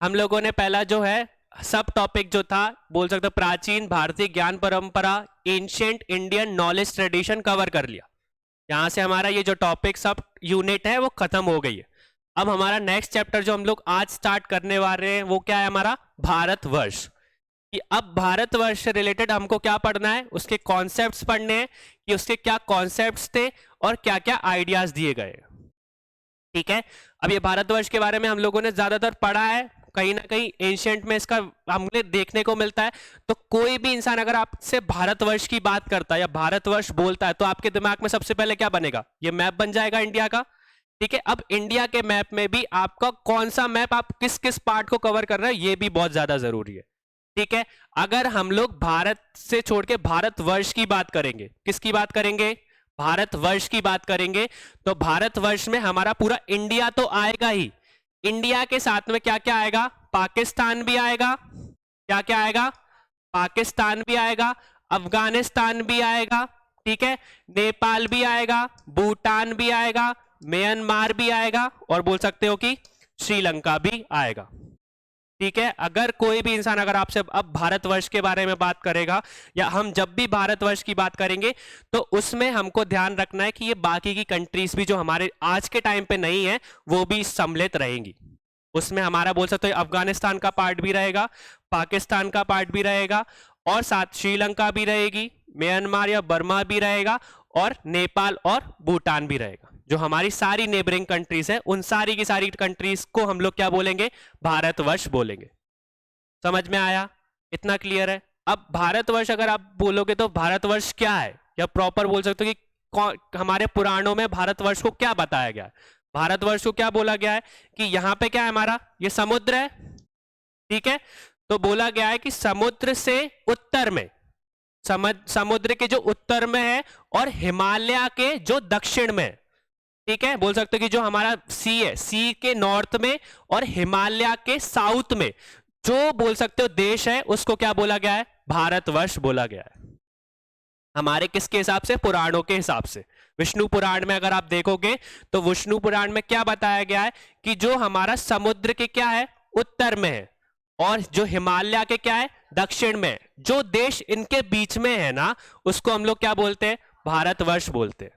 हम लोगों ने पहला जो है सब टॉपिक जो था बोल सकते प्राचीन भारतीय ज्ञान परंपरा ancient Indian knowledge tradition cover कर लिया। यहाँ से हमारा ये जो टॉपिक सब यूनिट है वो खत्म हो गई है। अब हमारा नेक्स्ट चैप्टर जो हम लोग आज स्टार्ट करने वाले हैं वो क्या है, हमारा भारतवर्ष। कि अब भारतवर्ष से रिलेटेड हमको क्या पढ़ना है, उसके कॉन्सेप्ट्स पढ़ने हैं कि उसके क्या कॉन्सेप्ट्स थे और क्या क्या आइडियाज दिए गए। ठीक है, अब ये भारतवर्ष के बारे में हम लोगों ने ज्यादातर पढ़ा है, कहीं ना कहीं एंशिएंट में इसका हमने देखने को मिलता है। तो कोई भी इंसान अगर आपसे भारतवर्ष की बात करता है या भारतवर्ष बोलता है तो आपके दिमाग में सबसे पहले क्या बनेगा, ये मैप बन जाएगा इंडिया का। ठीक है, अब इंडिया के मैप में भी आपका कौन सा मैप, आप किस किस पार्ट को कवर कर रहे हैं, ये भी बहुत ज्यादा जरूरी है। ठीक है, अगर हम लोग भारत से छोड़ के भारतवर्ष की बात करेंगे, किसकी बात करेंगे, भारतवर्ष की बात करेंगे, तो भारतवर्ष में हमारा पूरा इंडिया तो आएगा ही। इंडिया के साथ में क्या क्या आएगा, पाकिस्तान भी आएगा, क्या क्या आएगा, पाकिस्तान भी आएगा, अफगानिस्तान भी आएगा, ठीक है, नेपाल भी आएगा, भूटान भी आएगा, म्यांमार भी आएगा और बोल सकते हो कि श्रीलंका भी आएगा। ठीक है, अगर कोई भी इंसान अगर आपसे अब भारतवर्ष के बारे में बात करेगा या हम जब भी भारतवर्ष की बात करेंगे तो उसमें हमको ध्यान रखना है कि ये बाकी की कंट्रीज भी जो हमारे आज के टाइम पे नहीं है वो भी सम्मिलित रहेंगी। उसमें हमारा बोल सकते हो अफगानिस्तान का पार्ट भी रहेगा, पाकिस्तान का पार्ट भी रहेगा और साथ श्रीलंका भी रहेगी, म्यांमार या बर्मा भी रहेगा और नेपाल और भूटान भी रहेगा। जो हमारी सारी नेबरिंग कंट्रीज है उन सारी की सारी कंट्रीज को हम लोग क्या बोलेंगे, भारतवर्ष बोलेंगे। समझ में आया, इतना क्लियर है। अब भारतवर्ष अगर आप बोलोगे तो भारतवर्ष क्या है, या प्रॉपर बोल सकते हो कि हमारे पुराणों में भारतवर्ष को क्या बताया गया है। भारतवर्ष को क्या बोला गया है कि यहाँ पे क्या है, हमारा ये समुद्र है, ठीक है, तो बोला गया है कि समुद्र से उत्तर में, समुद्र के जो उत्तर में है और हिमालय के जो दक्षिण में, ठीक है, बोल सकते हो कि जो हमारा सी है, सी के नॉर्थ में और हिमालय के साउथ में जो बोल सकते हो देश है उसको क्या बोला गया है, भारतवर्ष बोला गया है। हमारे किसके हिसाब से, पुराणों के हिसाब से। विष्णु पुराण में अगर आप देखोगे तो विष्णु पुराण में क्या बताया गया है कि जो हमारा समुद्र के क्या है, उत्तर में है और जो हिमालय के क्या है, दक्षिण में, जो देश इनके बीच में है ना उसको हम लोग क्या बोलते हैं, भारतवर्ष बोलते हैं।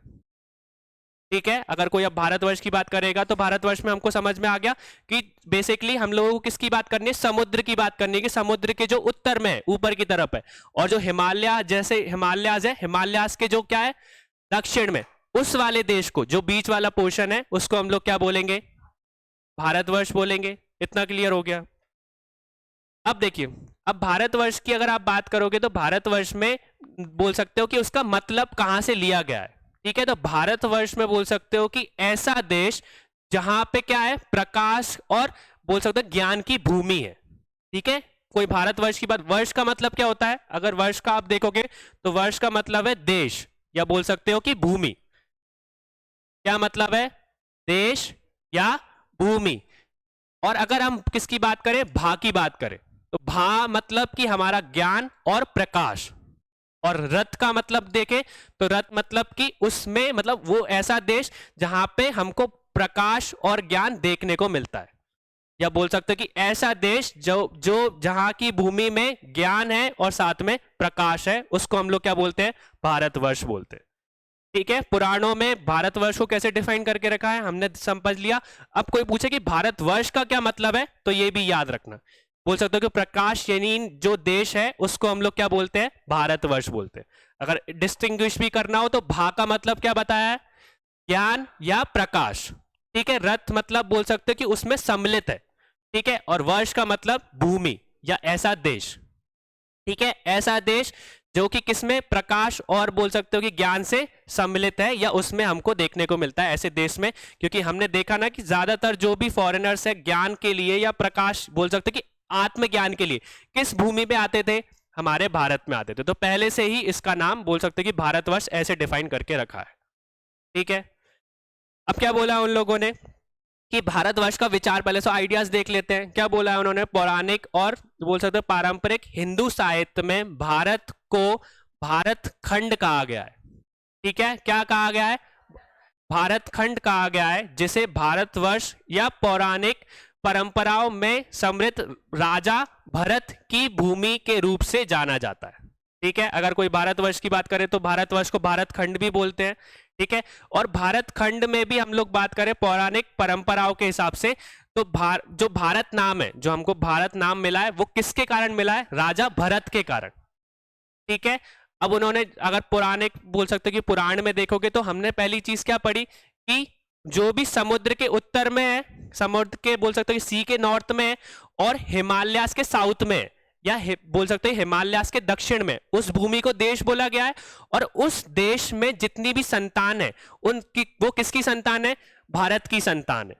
ठीक है, अगर कोई अब भारतवर्ष की बात करेगा तो भारतवर्ष में हमको समझ में आ गया कि बेसिकली हम लोगों को किसकी बात करनी है, समुद्र की बात करनी है कि समुद्र के जो उत्तर में है, ऊपर की तरफ है, और जो हिमालय जैसे हिमालयाज है, हिमालयाज के जो क्या है दक्षिण में, उस वाले देश को जो बीच वाला पोर्शन है उसको हम लोग क्या बोलेंगे, भारतवर्ष बोलेंगे। इतना क्लियर हो गया। अब देखिए, अब भारतवर्ष की अगर आप बात करोगे तो भारतवर्ष में बोल सकते हो कि उसका मतलब कहां से लिया गया है। ठीक है, तो भारतवर्ष में बोल सकते हो कि ऐसा देश जहां पे क्या है, प्रकाश और बोल सकते हो ज्ञान की भूमि है। ठीक है, कोई भारतवर्ष की बात, वर्ष का मतलब क्या होता है, अगर वर्ष का आप देखोगे तो वर्ष का मतलब है देश, या बोल सकते हो कि भूमि। क्या मतलब है, देश या भूमि। और अगर हम किसकी बात करें, भा की बात करें तो भा मतलब कि हमारा ज्ञान और प्रकाश। और रथ का मतलब देखें तो रथ मतलब कि उसमें मतलब वो ऐसा देश जहां पे हमको प्रकाश और ज्ञान देखने को मिलता है, या बोल सकते हो कि ऐसा देश जो जो जहां की भूमि में ज्ञान है और साथ में प्रकाश है, उसको हम लोग क्या बोलते हैं, भारतवर्ष बोलते हैं। ठीक है, पुराणों में भारतवर्ष को कैसे डिफाइन करके रखा है हमने समझ लिया। अब कोई पूछे कि भारतवर्ष का क्या मतलब है तो ये भी याद रखना, बोल सकते हो कि प्रकाश यानी जो देश है उसको हम लोग क्या बोलते हैं, भारतवर्ष बोलते हैं। अगर डिस्टिंग्विश भी करना हो तो भा का मतलब क्या बताया है, ज्ञान या प्रकाश। ठीक है, रथ मतलब बोल सकते हो कि उसमें सम्मिलित है। ठीक है, और वर्ष का मतलब भूमि या ऐसा देश। ठीक है, ऐसा देश जो कि किसमें, प्रकाश और बोल सकते हो कि ज्ञान से सम्मिलित है, या उसमें हमको देखने को मिलता है ऐसे देश में। क्योंकि हमने देखा ना कि ज्यादातर जो भी फॉरेनर्स है ज्ञान के लिए या प्रकाश बोल सकते कि आत्मज्ञान के लिए किस भूमि पे आते थे, हमारे भारत में आते थे। तो पहले से ही इसका नाम बोल सकते कि भारतवर्ष ऐसे डिफाइन करके रखा है। ठीक है, अब क्या बोला उन लोगों ने कि भारतवर्ष का विचार, पहले से आइडियाज देख लेते हैं। क्या बोला है उन्होंने, पौराणिक और बोल सकते हैं पारंपरिक हिंदू साहित्य में भारत को भारत खंड कहा गया है। ठीक है, क्या कहा गया है, भारत खंड कहा गया है, जिसे भारतवर्ष या पौराणिक परंपराओं में समृद्ध राजा भरत की भूमि के रूप से जाना जाता है। ठीक है, अगर कोई भारतवर्ष की बात करें तो भारतवर्ष को भारत खंड भी बोलते हैं। ठीक है, और भारत खंड में भी हम लोग बात करें पौराणिक परंपराओं के हिसाब से, तो जो भारत नाम है, जो हमको भारत नाम मिला है, वो किसके कारण मिला है? राजा भरत के कारण। ठीक है, अब उन्होंने, अगर पुराने बोल सकते कि पुराण में देखोगे तो हमने पहली चीज क्या पढ़ी कि जो भी समुद्र के उत्तर में है, समुद्र के बोल सकते कि सी के नॉर्थ में है, और हिमालयास के साउथ में है, या बोल सकते हैं हिमालयास के दक्षिण में, उस भूमि को देश बोला गया है। और उस देश में जितनी भी संतान है उनकी, वो किसकी संतान है? भारत की संतान है।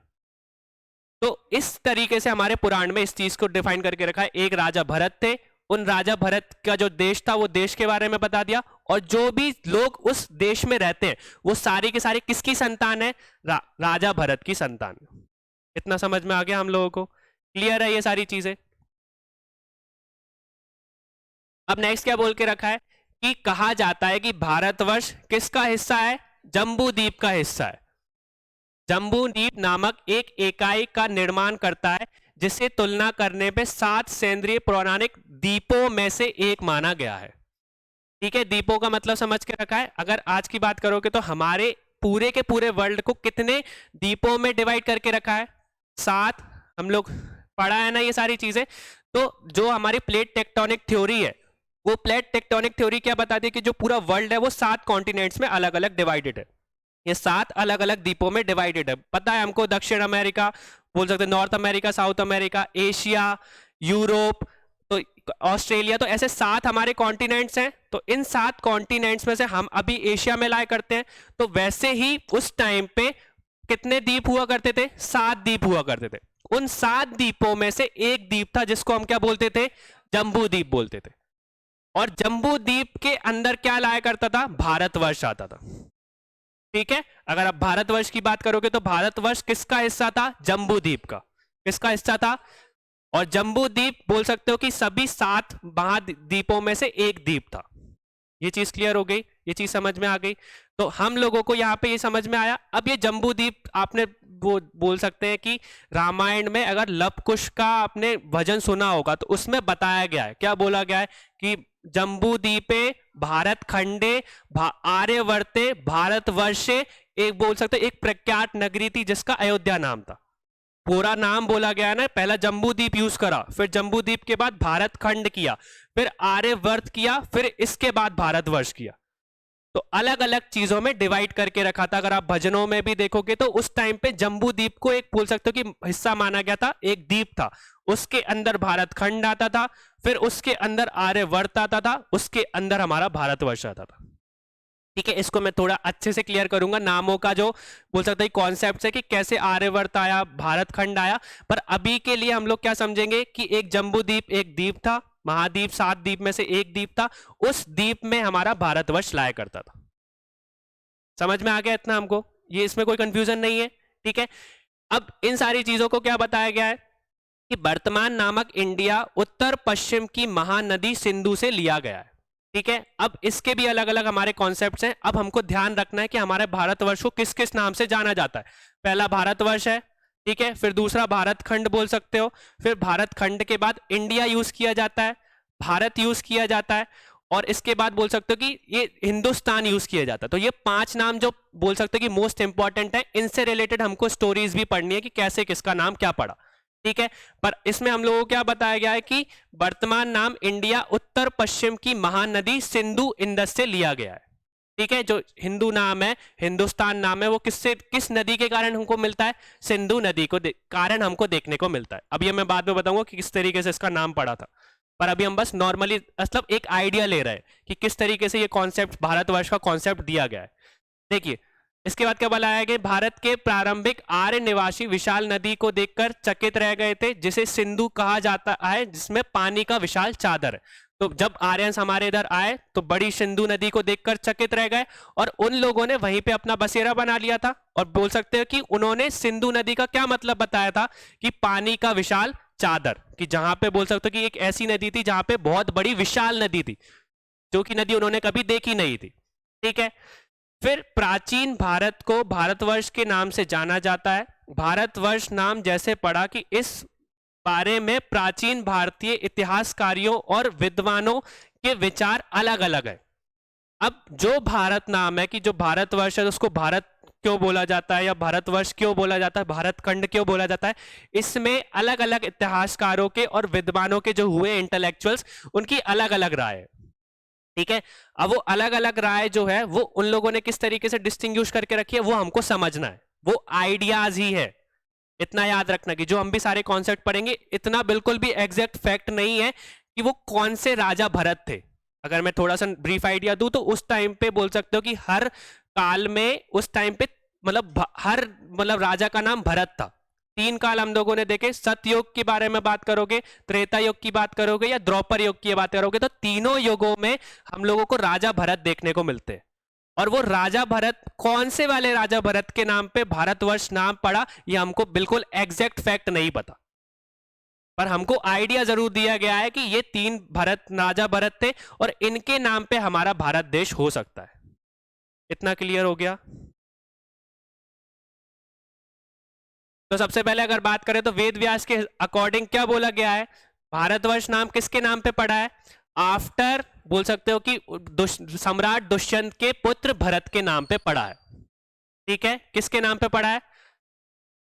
तो इस तरीके से हमारे पुराण में इस चीज को डिफाइन करके रखा है। एक राजा भरत थे, उन राजा भरत का जो देश था वो देश के बारे में बता दिया, और जो भी लोग उस देश में रहते हैं वो सारे के सारे किसकी संतान है? राजा भरत की संतान। इतना समझ में आ गया हम लोगों को? क्लियर है ये सारी चीजें? अब नेक्स्ट क्या बोल के रखा है कि कहा जाता है कि भारतवर्ष किसका हिस्सा है? जम्बू द्वीप का हिस्सा है। जम्बू द्वीप नामक एक इकाई का निर्माण करता है, जिसे तुलना करने पे 7 सेंद्रीय पौराणिक द्वीपों में से एक माना गया है। ठीक है, द्वीपों का मतलब समझ के रखा है। अगर आज की बात करोगे तो हमारे पूरे के पूरे वर्ल्ड को कितने द्वीपों में डिवाइड करके रखा है? 7। हम लोग पढ़ा है ना ये सारी चीजें। तो जो हमारी प्लेट टेक्टोनिक थ्योरी है, वो प्लेट टेक्टोनिक थ्योरी क्या बताती है कि जो पूरा वर्ल्ड है वो 7 कॉन्टिनेंट्स में अलग अलग डिवाइडेड है। ये 7 अलग अलग द्वीपों में डिवाइडेड है। पता है हमको, दक्षिण अमेरिका बोल सकते हैं, north America, south America, Asia, Europe, तो ऑस्ट्रेलिया, तो ऐसे 7 हमारे कॉन्टिनेंट्स हैं। तो इन 7 कॉन्टिनेंट्स में से हम अभी एशिया में लाया करते हैं। तो वैसे ही उस टाइम पे कितने द्वीप हुआ करते थे? 7 द्वीप हुआ करते थे। उन 7 द्वीपों में से एक द्वीप था जिसको हम क्या बोलते थे? जम्बू द्वीप बोलते थे। और जम्बू द्वीप के अंदर क्या लाया करता था? भारतवर्ष आता था। ठीक है, अगर आप भारतवर्ष की बात करोगे तो भारतवर्ष किसका हिस्सा था? जम्बू द्वीप का। किसका हिस्सा था? और जम्बू द्वीप बोल सकते हो कि सभी 7 महाद्वीपों में से एक द्वीप था। ये चीज क्लियर हो गई? ये चीज समझ में आ गई? तो हम लोगों को यहाँ पे ये समझ में आया। अब ये जम्बू द्वीप आपने वो बोल सकते हैं कि रामायण में अगर लव कुश का आपने भजन सुना होगा तो उसमें बताया गया है, क्या बोला गया है कि जम्बू द्वीपे भारत खंडे आर्यवर्ते भारतवर्षे, एक बोल सकते एक प्रख्यात नगरी थी जिसका अयोध्या नाम था। पूरा नाम बोला गया ना, पहला जम्बू द्वीप यूज करा, फिर जम्बू द्वीप के बाद भारत खंड किया, फिर आर्यवर्त किया, फिर इसके बाद भारतवर्ष किया। तो अलग अलग चीजों में डिवाइड करके रखा था। अगर आप भजनों में भी देखोगे तो उस टाइम पे जम्बू द्वीप को एक बोल सकते हो कि हिस्सा माना गया था, एक द्वीप था, उसके अंदर भारत खंड आता था, फिर उसके अंदर आर्यवर्त आता था, उसके अंदर हमारा भारतवर्ष आता था। ठीक है, इसको मैं थोड़ा अच्छे से क्लियर करूंगा। नामों का जो बोल सकते हैं कॉन्सेप्ट है कि कैसे आर्यवर्त आया, भारत खंड आया, पर अभी के लिए हम लोग क्या समझेंगे कि एक जम्बू द्वीप एक द्वीप था, महाद्वीप 7 द्वीप में से एक द्वीप था, उस द्वीप में हमारा भारतवर्ष लाया करता था। समझ में आ गया इतना हमको? ये इसमें कोई कंफ्यूजन नहीं है। ठीक है, अब इन सारी चीजों को क्या बताया गया है कि वर्तमान नामक इंडिया उत्तर पश्चिम की महानदी सिंधु से लिया गया है। ठीक है, अब इसके भी अलग अलग हमारे कॉन्सेप्ट्स हैं। अब हमको ध्यान रखना है कि हमारे भारतवर्ष को किस किस नाम से जाना जाता है। पहला भारतवर्ष है, ठीक है, फिर दूसरा भारत खंड बोल सकते हो, फिर भारत खंड के बाद इंडिया यूज किया जाता है, भारत यूज किया जाता है, और इसके बाद बोल सकते हो कि ये हिंदुस्तान यूज किया जाता है। तो ये 5 नाम जो बोल सकते हो कि मोस्ट इंपॉर्टेंट है, इनसे रिलेटेड हमको स्टोरीज भी पढ़नी है कि कैसे किसका नाम क्या पड़ा। ठीक है, पर इसमें हम लोगों को क्या बताया गया है कि वर्तमान नाम इंडिया उत्तर पश्चिम की महानदी सिंधु इंडस से लिया गया है। ठीक है, जो हिंदू नाम है, हिंदुस्तान नाम है, वो किस नदी के कारण हमको मिलता है? सिंधु नदी को कारण हमको देखने को मिलता है। अब ये मैं बाद में बताऊंगा कि किस तरीके से इसका नाम पड़ा था, पर अभी हम बस नॉर्मली मतलब एक आइडिया ले रहे हैं कि किस तरीके से ये कॉन्सेप्ट, भारतवर्ष का कॉन्सेप्ट दिया गया है। देखिए, इसके बाद क्या बताया गया? भारत के प्रारंभिक आर्य निवासी विशाल नदी को देखकर चकित रह गए थे, जिसे सिंधु कहा जाता है, जिसमें पानी का विशाल चादर है। तो जब आर्यंस हमारे इधर आए तो बड़ी सिंधु नदी को देखकर चकित रह गए, और उन लोगों ने वहीं पे अपना बसेरा बना लिया था। और बोल सकते हो कि उन्होंने सिंधु नदी का क्या मतलब बताया था कि पानी का विशाल चादर, कि जहां पे बोल सकते हो कि एक ऐसी नदी थी जहां पे बहुत बड़ी विशाल नदी थी, जो कि नदी उन्होंने कभी देखी नहीं थी। ठीक है, फिर प्राचीन भारत को भारतवर्ष के नाम से जाना जाता है। भारतवर्ष नाम जैसे पढ़ा कि इस बारे में प्राचीन भारतीय इतिहासकारियों और विद्वानों के विचार अलग अलग है। अब जो भारत नाम है कि जो भारतवर्ष है उसको भारत क्यों बोला जाता है या भारतवर्ष क्यों बोला जाता है, भारत खंड क्यों बोला जाता है, इसमें अलग अलग इतिहासकारों के और विद्वानों के जो हुए इंटेलेक्चुअल्स उनकी अलग अलग राय है। ठीक है, अब वो अलग अलग राय जो है वो उन लोगों ने किस तरीके से डिस्टिंग्विश करके रखी है वो हमको समझना है, वो आइडियाज ही है। इतना याद रखना कि जो हम भी सारे कॉन्सेप्ट पढ़ेंगे इतना बिल्कुल भी एग्जैक्ट फैक्ट नहीं है कि वो कौन से राजा भरत थे। अगर मैं थोड़ा सा ब्रीफ आइडिया दूं तो उस टाइम पे बोल सकते हो कि हर काल में उस टाइम पे हर राजा का नाम भरत था। 3 काल हम लोगों ने देखे, सतयुग के बारे में बात करोगे, त्रेता युग की बात करोगे या द्वापर युग की बात करोगे तो तीनों युगों में हम लोगों को राजा भरत देखने को मिलते हैं। और वो राजा भरत कौन से वाले राजा भरत के नाम पे भारतवर्ष नाम पड़ा ये हमको बिल्कुल एग्जैक्ट फैक्ट नहीं पता, पर हमको आइडिया जरूर दिया गया है कि ये 3 राजा भरत थे और इनके नाम पे हमारा भारत देश हो सकता है। इतना क्लियर हो गया? तो सबसे पहले अगर बात करें तो वेद व्यास के अकॉर्डिंग क्या बोला गया है, भारतवर्ष नाम किसके नाम पे पड़ा है? आफ्टर बोल सकते हो कि सम्राट दुष्यंत के पुत्र भरत के नाम पे पड़ा है। ठीक है, किसके नाम पे पड़ा है?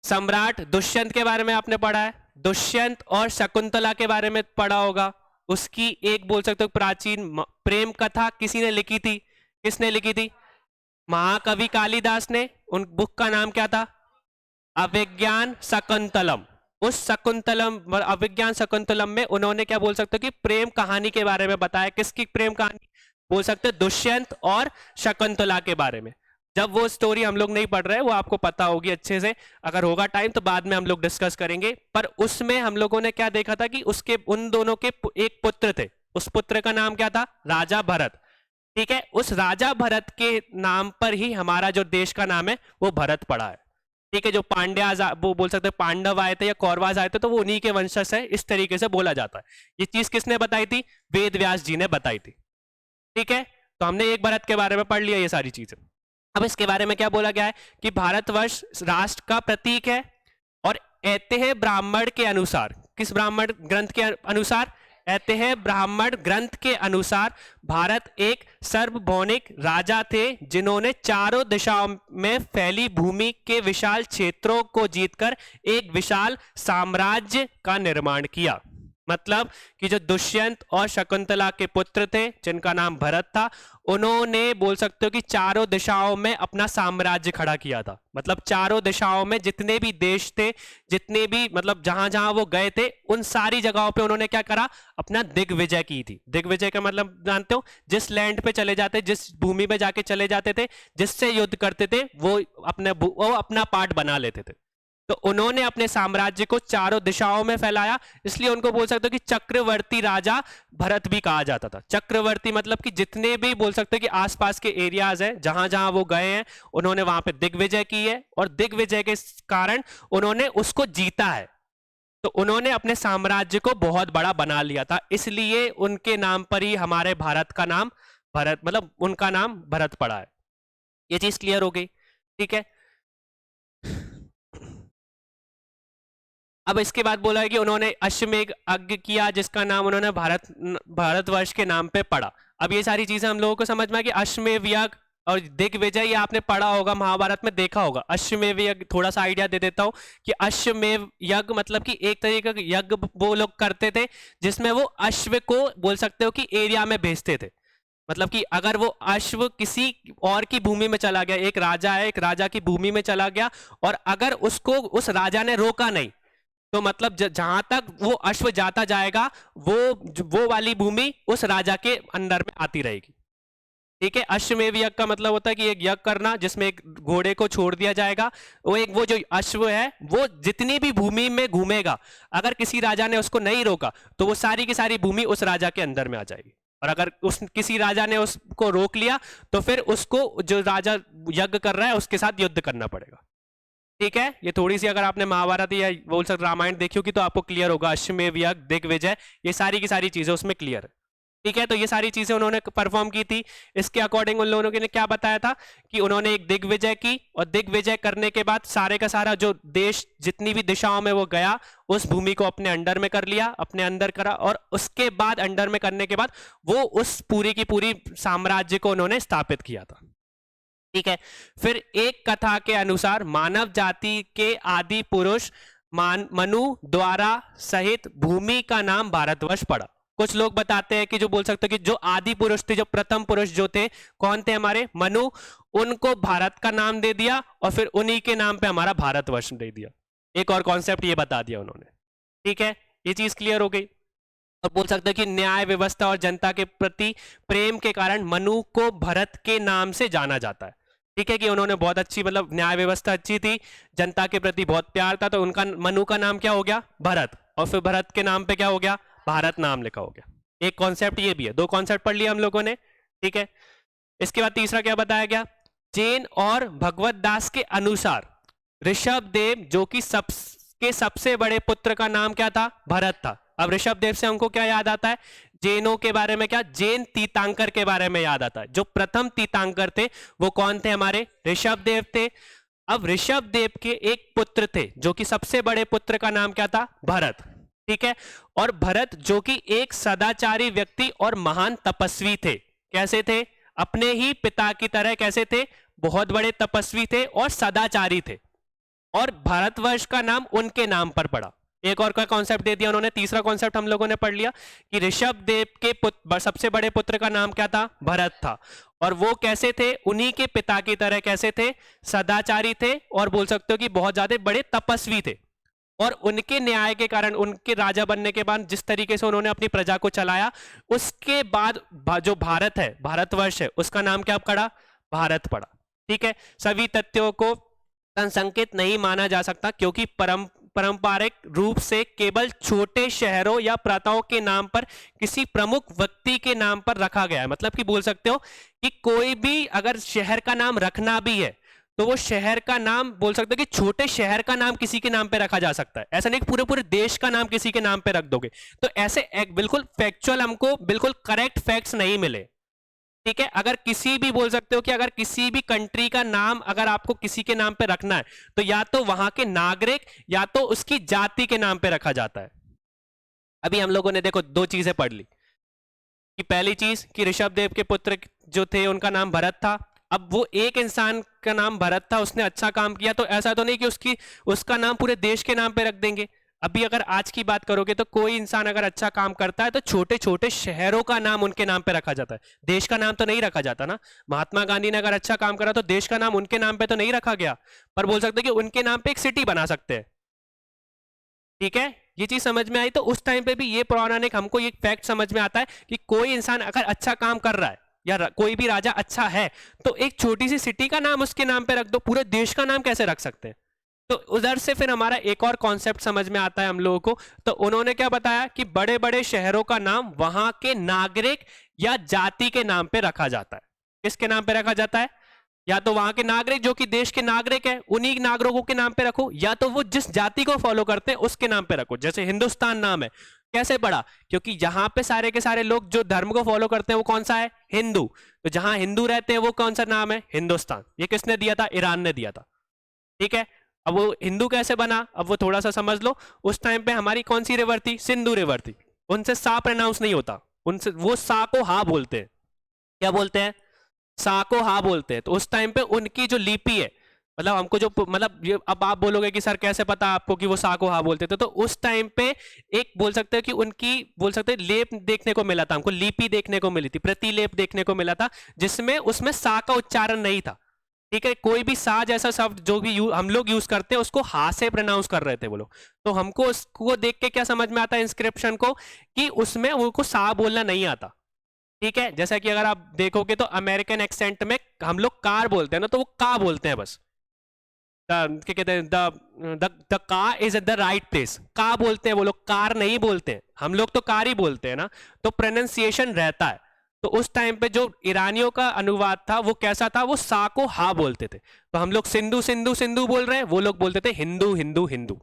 सम्राट दुष्यंत के बारे में आपने पढ़ा है, दुष्यंत और शकुंतला के बारे में पढ़ा होगा। उसकी एक बोल सकते हो प्राचीन प्रेम कथा किसी ने लिखी थी, किसने लिखी थी? महाकवि कालिदास ने। उन बुक का नाम क्या था? अभिज्ञान शकुंतलम। उस शकुंतलम अभिज्ञान शकुंतलम में उन्होंने क्या बोल सकते हो कि प्रेम कहानी के बारे में बताया। किसकी प्रेम कहानी? बोल सकते हो दुष्यंत और शकुंतला के बारे में। जब वो स्टोरी हम लोग नहीं पढ़ रहे, वो आपको पता होगी अच्छे से, अगर होगा टाइम तो बाद में हम लोग डिस्कस करेंगे। पर उसमें हम लोगों ने क्या देखा था कि उसके उन दोनों के एक पुत्र थे, उस पुत्र का नाम क्या था? राजा भरत। ठीक है, उस राजा भरत के नाम पर ही हमारा जो देश का नाम है वो भरत पड़ा है। ठीक है, जो पांड्याज वो बोल सकते पांडव आए थे या कौरवाज आए थे तो वो उन्हीं के वंशज है, इस तरीके से बोला जाता है। ये चीज किसने बताई थी? वेद व्यास जी ने बताई थी। ठीक है, तो हमने एक भरत के बारे में पढ़ लिया ये सारी चीजें। अब इसके बारे में क्या बोला गया है कि भारतवर्ष राष्ट्र का प्रतीक है और ऐतिह्य ब्राह्मण के अनुसार, किस ब्राह्मण ग्रंथ के अनुसार? ऐतिह्य ब्राह्मण ग्रंथ के अनुसार भारत एक सार्वभौमिक राजा थे जिन्होंने चारों दिशाओं में फैली भूमि के विशाल क्षेत्रों को जीतकर एक विशाल साम्राज्य का निर्माण किया। मतलब कि जो दुष्यंत और शकुंतला के पुत्र थे जिनका नाम भरत था, उन्होंने बोल सकते हो कि चारों दिशाओं में अपना साम्राज्य खड़ा किया था। मतलब चारों दिशाओं में जितने भी देश थे, जितने भी मतलब जहां जहां वो गए थे, उन सारी जगहों पे उन्होंने क्या करा? अपना दिग्विजय की थी। दिग्विजय का मतलब जानते हो? जिस लैंड पे चले जाते, जिस भूमि पे जाके चले जाते थे, जिससे युद्ध करते थे, वो अपना पार्ट बना लेते थे। तो उन्होंने अपने साम्राज्य को चारों दिशाओं में फैलाया, इसलिए उनको बोल सकते हो कि चक्रवर्ती राजा भरत भी कहा जाता था। चक्रवर्ती मतलब कि जितने भी बोल सकते हो कि आसपास के एरियाज हैं, जहां जहां वो गए हैं, उन्होंने वहां पे दिग्विजय की है और दिग्विजय के कारण उन्होंने उसको जीता है। तो उन्होंने अपने साम्राज्य को बहुत बड़ा बना लिया था, इसलिए उनके नाम पर ही हमारे भारत का नाम भरत, मतलब उनका नाम भरत पड़ा है। ये चीज क्लियर हो गई? ठीक है, अब इसके बाद बोला है कि उन्होंने अश्वमेघ यज्ञ किया जिसका नाम उन्होंने भारतवर्ष के नाम पे पढ़ा। अब ये सारी चीजें हम लोगों को समझ में आ कि अश्वमेध यज्ञ और दिग्विजय ये आपने पढ़ा होगा, महाभारत में देखा होगा। अश्वमेध यज्ञ थोड़ा सा आइडिया दे देता हूँ कि अश्वमेध यज्ञ मतलब कि एक तरीके का यज्ञ वो लोग करते थे जिसमें वो अश्व को बोल सकते हो कि एरिया में भेजते थे। मतलब कि अगर वो अश्व किसी और की भूमि में चला गया, एक राजा है, एक राजा की भूमि में चला गया और अगर उसको उस राजा ने रोका नहीं, तो मतलब जहां तक वो अश्व जाता जाएगा वो वाली भूमि उस राजा के अंडर में आती रहेगी। ठीक है, अश्वमेध यज्ञ का मतलब होता है कि एक यज्ञ करना जिसमें एक घोड़े को छोड़ दिया जाएगा, वो जो अश्व है वो जितनी भी भूमि में घूमेगा, अगर किसी राजा ने उसको नहीं रोका तो वो सारी की सारी भूमि उस राजा के अंदर में आ जाएगी। और अगर किसी राजा ने उसको रोक लिया तो फिर उसको जो राजा यज्ञ कर रहा है उसके साथ युद्ध करना पड़ेगा। ठीक है, ये थोड़ी सी अगर आपने महाभारत या बोल सकते रामायण देखी होगी तो आपको क्लियर होगा। अश्वमेध यज्ञ, दिग्विजय, ये सारी की सारी चीजें उसमें क्लियर है। ठीक है, तो ये सारी चीजें उन्होंने परफॉर्म की थी। इसके अकॉर्डिंग उन लोगों ने क्या बताया था कि उन्होंने एक दिग्विजय की, और दिग्विजय करने के बाद सारे का सारा जो देश जितनी भी दिशाओं में वो गया उस भूमि को अपने अंडर में कर लिया, अपने अंदर करा, और उसके बाद अंडर में करने के बाद वो उस पूरी की पूरी साम्राज्य को उन्होंने स्थापित किया था। ठीक है, फिर एक कथा के अनुसार मानव जाति के आदि पुरुष मनु द्वारा सहित भूमि का नाम भारतवर्ष पड़ा। कुछ लोग बताते हैं कि जो बोल सकते हैं कि जो आदि पुरुष थे, जो प्रथम पुरुष जो थे, कौन थे? हमारे मनु, उनको भारत का नाम दे दिया और फिर उन्हीं के नाम पे हमारा भारतवर्ष दे दिया। एक और कॉन्सेप्ट ये बता दिया उन्होंने। ठीक है, ये चीज क्लियर हो गई। और बोल सकते हैं कि न्याय व्यवस्था और जनता के प्रति प्रेम के कारण मनु को भरत के नाम से जाना जाता है। ठीक है, कि उन्होंने बहुत अच्छी, मतलब न्याय व्यवस्था अच्छी थी, जनता के प्रति बहुत प्यार था, तो उनका मनु का नाम क्या हो गया? भरत। और फिर भरत के नाम पे क्या हो गया? भारत नाम लिखा हो गया। एक कॉन्सेप्ट ये भी है, दो कॉन्सेप्ट पढ़ लिया हम लोगों ने। ठीक है, इसके बाद तीसरा क्या बताया गया? जैन और भगवत दास के अनुसार ऋषभ देव जो कि सबसे बड़े पुत्र का नाम क्या था? भरत था। अब ऋषभ देव से हमको क्या याद आता है? जैनों के बारे में क्या? जैन तीर्थंकर के बारे में याद आता है। जो प्रथम तीर्थंकर थे वो कौन थे? हमारे ऋषभ देव थे। अब ऋषभ देव के एक पुत्र थे जो कि सबसे बड़े पुत्र का नाम क्या था? भरत। ठीक है, और भरत जो कि एक सदाचारी व्यक्ति और महान तपस्वी थे। कैसे थे? अपने ही पिता की तरह कैसे थे? बहुत बड़े तपस्वी थे और सदाचारी थे, और भारतवर्ष का नाम उनके नाम पर पड़ा। एक और का कॉन्सेप्ट दे दिया उन्होंने। तीसरा कॉन्सेप्ट हम लोगों ने पढ़ लिया कि ऋषभ देव के सबसे बड़े पुत्र का नाम क्या था? भरत था। और वो कैसे थे? उन्हीं के पिता की तरह कैसे थे? सदाचारी थे, और बोल सकते हो कि बहुत ज्यादा बड़े तपस्वी थे। और उनके न्याय के कारण, उनके राजा बनने के बाद जिस तरीके से उन्होंने अपनी प्रजा को चलाया, उसके बाद जो भारत है, भारतवर्ष है, उसका नाम क्या पड़ा? भारत पड़ा। ठीक है, सभी तथ्यों को संकेत नहीं माना जा सकता क्योंकि पारंपरिक रूप से केवल छोटे शहरों या प्रांतों के नाम पर किसी प्रमुख व्यक्ति के नाम पर रखा गया है। मतलब कि बोल सकते हो कि कोई भी अगर शहर का नाम रखना भी है तो वो शहर का नाम, बोल सकते हो कि छोटे शहर का नाम किसी के नाम पे रखा जा सकता है। ऐसा नहीं पूरे पूरे देश का नाम किसी के नाम पे रख दोगे। तो ऐसे एक बिल्कुल फैक्चुअल, हमको बिल्कुल करेक्ट फैक्ट्स नहीं मिले। ठीक है, अगर किसी भी, बोल सकते हो कि अगर किसी भी कंट्री का नाम अगर आपको किसी के नाम पे रखना है तो या तो वहां के नागरिक या तो उसकी जाति के नाम पे रखा जाता है। अभी हम लोगों ने देखो दो चीजें पढ़ ली कि पहली चीज कि ऋषभ देव के पुत्र जो थे उनका नाम भरत था। अब वो एक इंसान का नाम भरत था, उसने अच्छा काम किया, तो ऐसा तो नहीं कि उसका नाम पूरे देश के नाम पे रख देंगे। अभी अगर आज की बात करोगे तो कोई इंसान अगर अच्छा काम करता है तो छोटे छोटे शहरों का नाम उनके नाम पे रखा जाता है, देश का नाम तो नहीं रखा जाता ना। महात्मा गांधी ने अगर अच्छा काम करा तो देश का नाम उनके नाम पे तो नहीं रखा गया, पर बोल सकते कि उनके नाम पे एक सिटी बना सकते हैं। ठीक है, ये चीज समझ में आई। तो उस टाइम पे भी ये पौराणिक हमको ये फैक्ट समझ में आता है कि कोई इंसान अगर अच्छा काम कर रहा है या कोई भी राजा अच्छा है तो एक छोटी सी सिटी का नाम उसके नाम पे रख दो, पूरे देश का नाम कैसे रख सकते हैं? तो उधर से फिर हमारा एक और कॉन्सेप्ट समझ में आता है हम लोगों को। तो उन्होंने क्या बताया कि बड़े बड़े शहरों का नाम वहां के नागरिक या जाति के नाम पे रखा जाता है। किसके नाम पे रखा जाता है? या तो वहां के नागरिक जो कि देश के नागरिक है उन्हीं नागरिकों के नाम पे रखो, या तो वो जिस जाति को फॉलो करते हैं उसके नाम पे रखो। जैसे हिंदुस्तान नाम है, कैसे पड़ा? क्योंकि यहां पे सारे के सारे लोग जो धर्म को फॉलो करते हैं वो कौन सा है? हिंदू। तो जहां हिंदू रहते हैं वो कौन सा नाम है? हिंदुस्तान। ये किसने दिया था? ईरान ने दिया था। ठीक है, अब वो हिंदू कैसे बना? अब वो थोड़ा सा समझ लो। उस टाइम पे हमारी कौन सी रिवर थी? सिंधु रिवर थी। उनसे सा प्रोनाउंस नहीं होता, उनसे वो सा को हा बोलते हैं। क्या बोलते हैं? सा को हा बोलते हैं। तो उस टाइम पे उनकी जो लिपि है, मतलब हमको जो, मतलब ये अब आप बोलोगे कि सर कैसे पता आपको कि वो सा को हा बोलते थे? तो उस टाइम पे एक बोल सकते हैं कि उनकी, बोल सकते हैं लेप देखने को मिला था हमको, लिपि देखने को मिली थी, प्रतिलेप देखने को मिला था, जिसमें उसमें सा का उच्चारण नहीं था। ठीक है, कोई भी सा जैसा शब्द जो भी हम लोग यूज करते हैं उसको हा से प्रोनाउंस कर रहे थे वो लोग। तो हमको उसको देख के क्या समझ में आता है इंस्क्रिप्शन को, कि उसमें उनको सा बोलना नहीं आता। ठीक है, जैसा कि अगर आप देखोगे तो अमेरिकन एक्सेंट में हम लोग कार बोलते हैं ना, तो वो का बोलते हैं बस। क्या कहते हैं? The car is at the right place, का बोलते हैं वो लोग, कार नहीं बोलते हैं। हम लोग तो कार ही बोलते हैं ना, तो प्रोनाउंसिएशन रहता है। तो उस टाइम पे जो ईरानियों का अनुवाद था वो कैसा था? वो सा को हा बोलते थे। तो हम लोग सिंधु सिंधु सिंधु बोल रहे हैं, वो लोग बोलते थे हिंदू हिंदू हिंदू।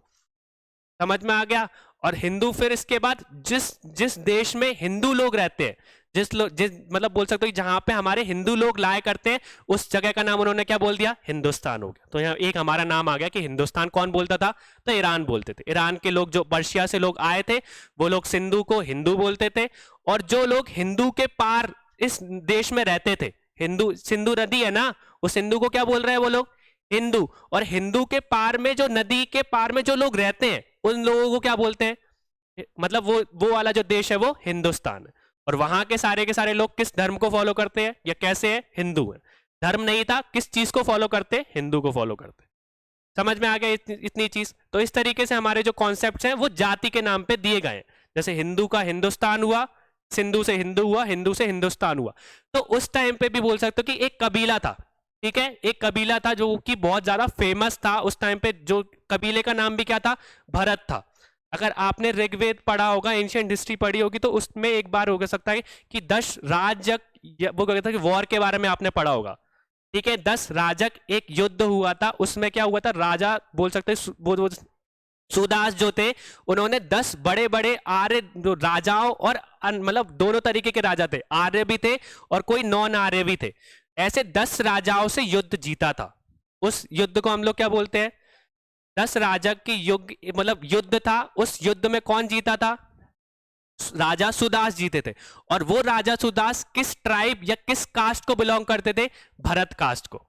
समझ में आ गया? और हिंदू फिर इसके बाद जिस जिस देश में हिंदू लोग रहते हैं, जिस मतलब बोल सकते हो जहां पे हमारे हिंदू लोग लाया करते हैं, उस जगह का नाम उन्होंने क्या बोल दिया, हिंदुस्तान हो गया। तो यहाँ एक हमारा नाम आ गया कि हिंदुस्तान कौन बोलता था, तो ईरान बोलते थे। ईरान के लोग जो पर्शिया से लोग आए थे वो लोग सिंधु को हिंदू बोलते थे, और जो लोग हिंदू के पार इस देश में रहते थे, हिंदू सिंधु नदी है ना, उस सिंधु को क्या बोल रहे हैं वो लोग, हिंदू। और हिंदू के पार में जो नदी के पार में जो लोग रहते हैं उन लोगों को क्या बोलते हैं, मतलब वो वाला जो देश है वो हिंदुस्तान है। और वहां के सारे लोग किस धर्म को फॉलो करते हैं या कैसे है, हिंदू है। धर्म नहीं था, किस चीज को फॉलो करते, हिंदू को फॉलो करते। समझ में आ गया इतनी चीज। तो इस तरीके से हमारे जो कॉन्सेप्ट्स हैं वो जाति के नाम पे दिए गए हैं। जैसे हिंदू का हिंदुस्तान हुआ, सिंधु से हिंदू हुआ, हिंदू से हिंदुस्तान हुआ। तो उस टाइम पे भी बोल सकते हो कि एक कबीला था, ठीक है, एक कबीला था जो कि बहुत ज्यादा फेमस था उस टाइम पे। जो कबीले का नाम भी क्या था, भरत था। अगर आपने ऋग्वेद पढ़ा होगा, एंशिएंट हिस्ट्री पढ़ी होगी, तो उसमें एक बार हो सकता है कि 10 राजक, वो कहता है कि वॉर के बारे में आपने पढ़ा होगा, ठीक है। 10 राजक एक युद्ध हुआ था, उसमें क्या हुआ था, राजा बोल सकते हैं सुदास जो थे, उन्होंने 10 बड़े बड़े आर्य जो राजाओं और मतलब दोनों तरीके के राजा थे, आर्य भी थे और कोई नॉन आर्य भी थे, ऐसे 10 राजाओं से युद्ध जीता था। उस युद्ध को हम लोग क्या बोलते हैं, 10 राजक की युग मतलब युद्ध था। उस युद्ध में कौन जीता था, राजा सुदास जीते थे। और वो राजा सुदास किस ट्राइब या किस कास्ट को बिलोंग करते थे, भरत कास्ट को।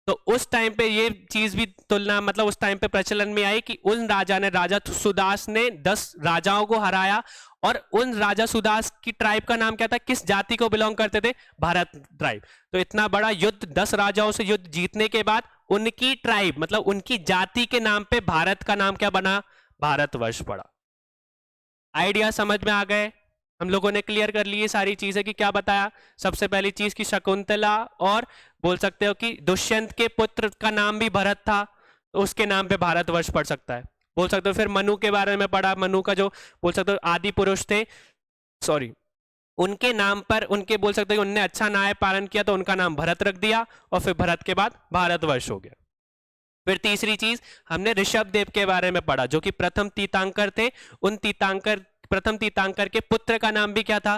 तो उस टाइम पे ये चीज भी तुलना मतलब उस टाइम पे प्रचलन में आई कि उन राजा सुदास ने 10 राजाओं को हराया, और उन राजा सुदास की ट्राइब का नाम क्या था, किस जाति को बिलोंग करते थे, भारत ट्राइब। तो इतना बड़ा युद्ध, 10 राजाओं से युद्ध जीतने के बाद उनकी ट्राइब मतलब उनकी जाति के नाम पे भारत का नाम क्या बना, भारतवर्ष पड़ा। आइडिया समझ में आ गए, हम लोगों ने क्लियर कर ली ये सारी चीजें कि क्या बताया। सबसे पहली चीज की शकुंतला, और बोल सकते हो कि दुष्यंत के पुत्र का नाम भी भरत था, तो उसके नाम पे भारतवर्ष पड़ सकता है, बोल सकते हो। फिर मनु के बारे में पढ़ा, मनु का जो बोल सकते हो आदि पुरुष थे, सॉरी, उनके नाम पर उनके बोल सकते हो उनने अच्छा न्याय पालन किया तो उनका नाम भरत रख दिया, और फिर भरत के बाद भारतवर्ष हो गया। फिर तीसरी चीज हमने ऋषभ देव के बारे में पढ़ा, जो कि प्रथम तीर्थंकर थे। उन प्रथम तीर्थंकर के पुत्र का नाम भी क्या था,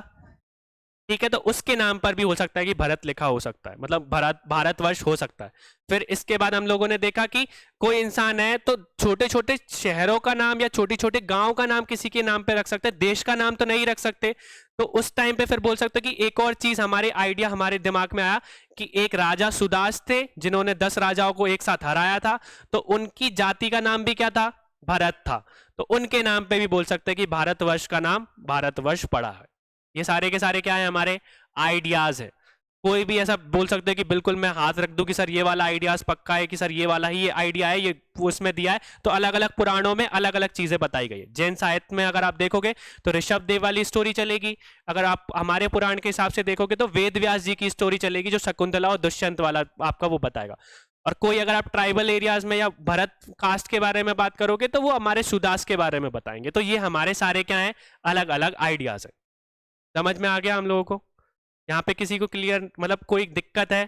ठीक है, तो उसके नाम पर भी हो सकता है कि भरत लिखा हो सकता है, मतलब भारतवर्ष हो सकता है। फिर इसके बाद हम लोगों ने देखा कि कोई इंसान है तो छोटे छोटे शहरों का नाम या छोटे छोटे गांव का नाम किसी के नाम पे रख सकते हैं, देश का नाम तो नहीं रख सकते। तो उस टाइम पे फिर बोल सकते कि एक और चीज हमारे आइडिया हमारे दिमाग में आया कि एक राजा सुदास थे जिन्होंने 10 राजाओं को एक साथ हराया था, तो उनकी जाति का नाम भी क्या था, भरत था। तो उनके नाम पे भी बोल सकते हैं कि भारतवर्ष का नाम भारतवर्ष पड़ा है। ये सारे के सारे क्या है, हमारे आइडियाज है। कोई भी ऐसा बोल सकते हैं कि बिल्कुल मैं हाथ रख दूं कि सर ये वाला आइडियाज पक्का है, कि सर ये वाला ही ये आइडिया है, ये उसमें दिया है। तो अलग अलग पुराणों में अलग अलग चीजें बताई गई है। जैन साहित्य में अगर आप देखोगे तो ऋषभ देव वाली स्टोरी चलेगी, अगर आप हमारे पुराण के हिसाब से देखोगे तो वेद व्यास जी की स्टोरी चलेगी, जो शकुंतला और दुष्यंत वाला आपका वो बताएगा। और कोई अगर आप ट्राइबल एरियाज में या भरत कास्ट के बारे में बात करोगे तो वो हमारे सुदास के बारे में बताएंगे। तो ये हमारे सारे क्या है, अलग अलग आइडियाज है। समझ में आ गया हम लोगों को, यहाँ पे किसी को क्लियर मतलब कोई दिक्कत है,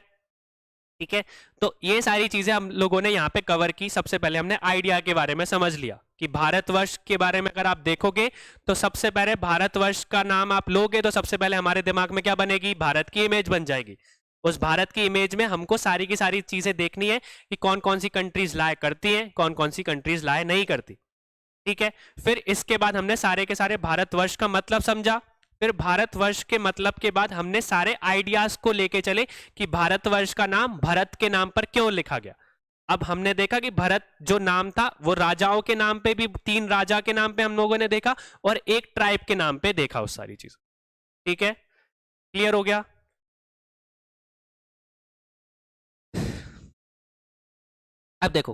ठीक है। तो ये सारी चीजें हम लोगों ने यहाँ पे कवर की। सबसे पहले हमने आइडिया के बारे में समझ लिया कि भारतवर्ष के बारे में अगर आप देखोगे तो सबसे पहले भारतवर्ष का नाम आप लोगे तो सबसे पहले हमारे दिमाग में क्या बनेगी, भारत की इमेज बन जाएगी। उस भारत की इमेज में हमको सारी की सारी चीजें देखनी है कि कौन कौन सी कंट्रीज लाए करती हैं, कौन कौन सी कंट्रीज लाए नहीं करती, ठीक है। फिर इसके बाद हमने सारे के सारे भारतवर्ष का मतलब समझा। फिर भारतवर्ष के मतलब के बाद हमने सारे आइडियाज को लेके चले कि भारतवर्ष का नाम भरत के नाम पर क्यों लिखा गया। अब हमने देखा कि भरत जो नाम था वो राजाओं के नाम पे भी, 3 राजा के नाम पे हम लोगों ने देखा, और एक ट्राइब के नाम पे देखा उस सारी चीज, ठीक है। क्लियर हो गया। अब देखो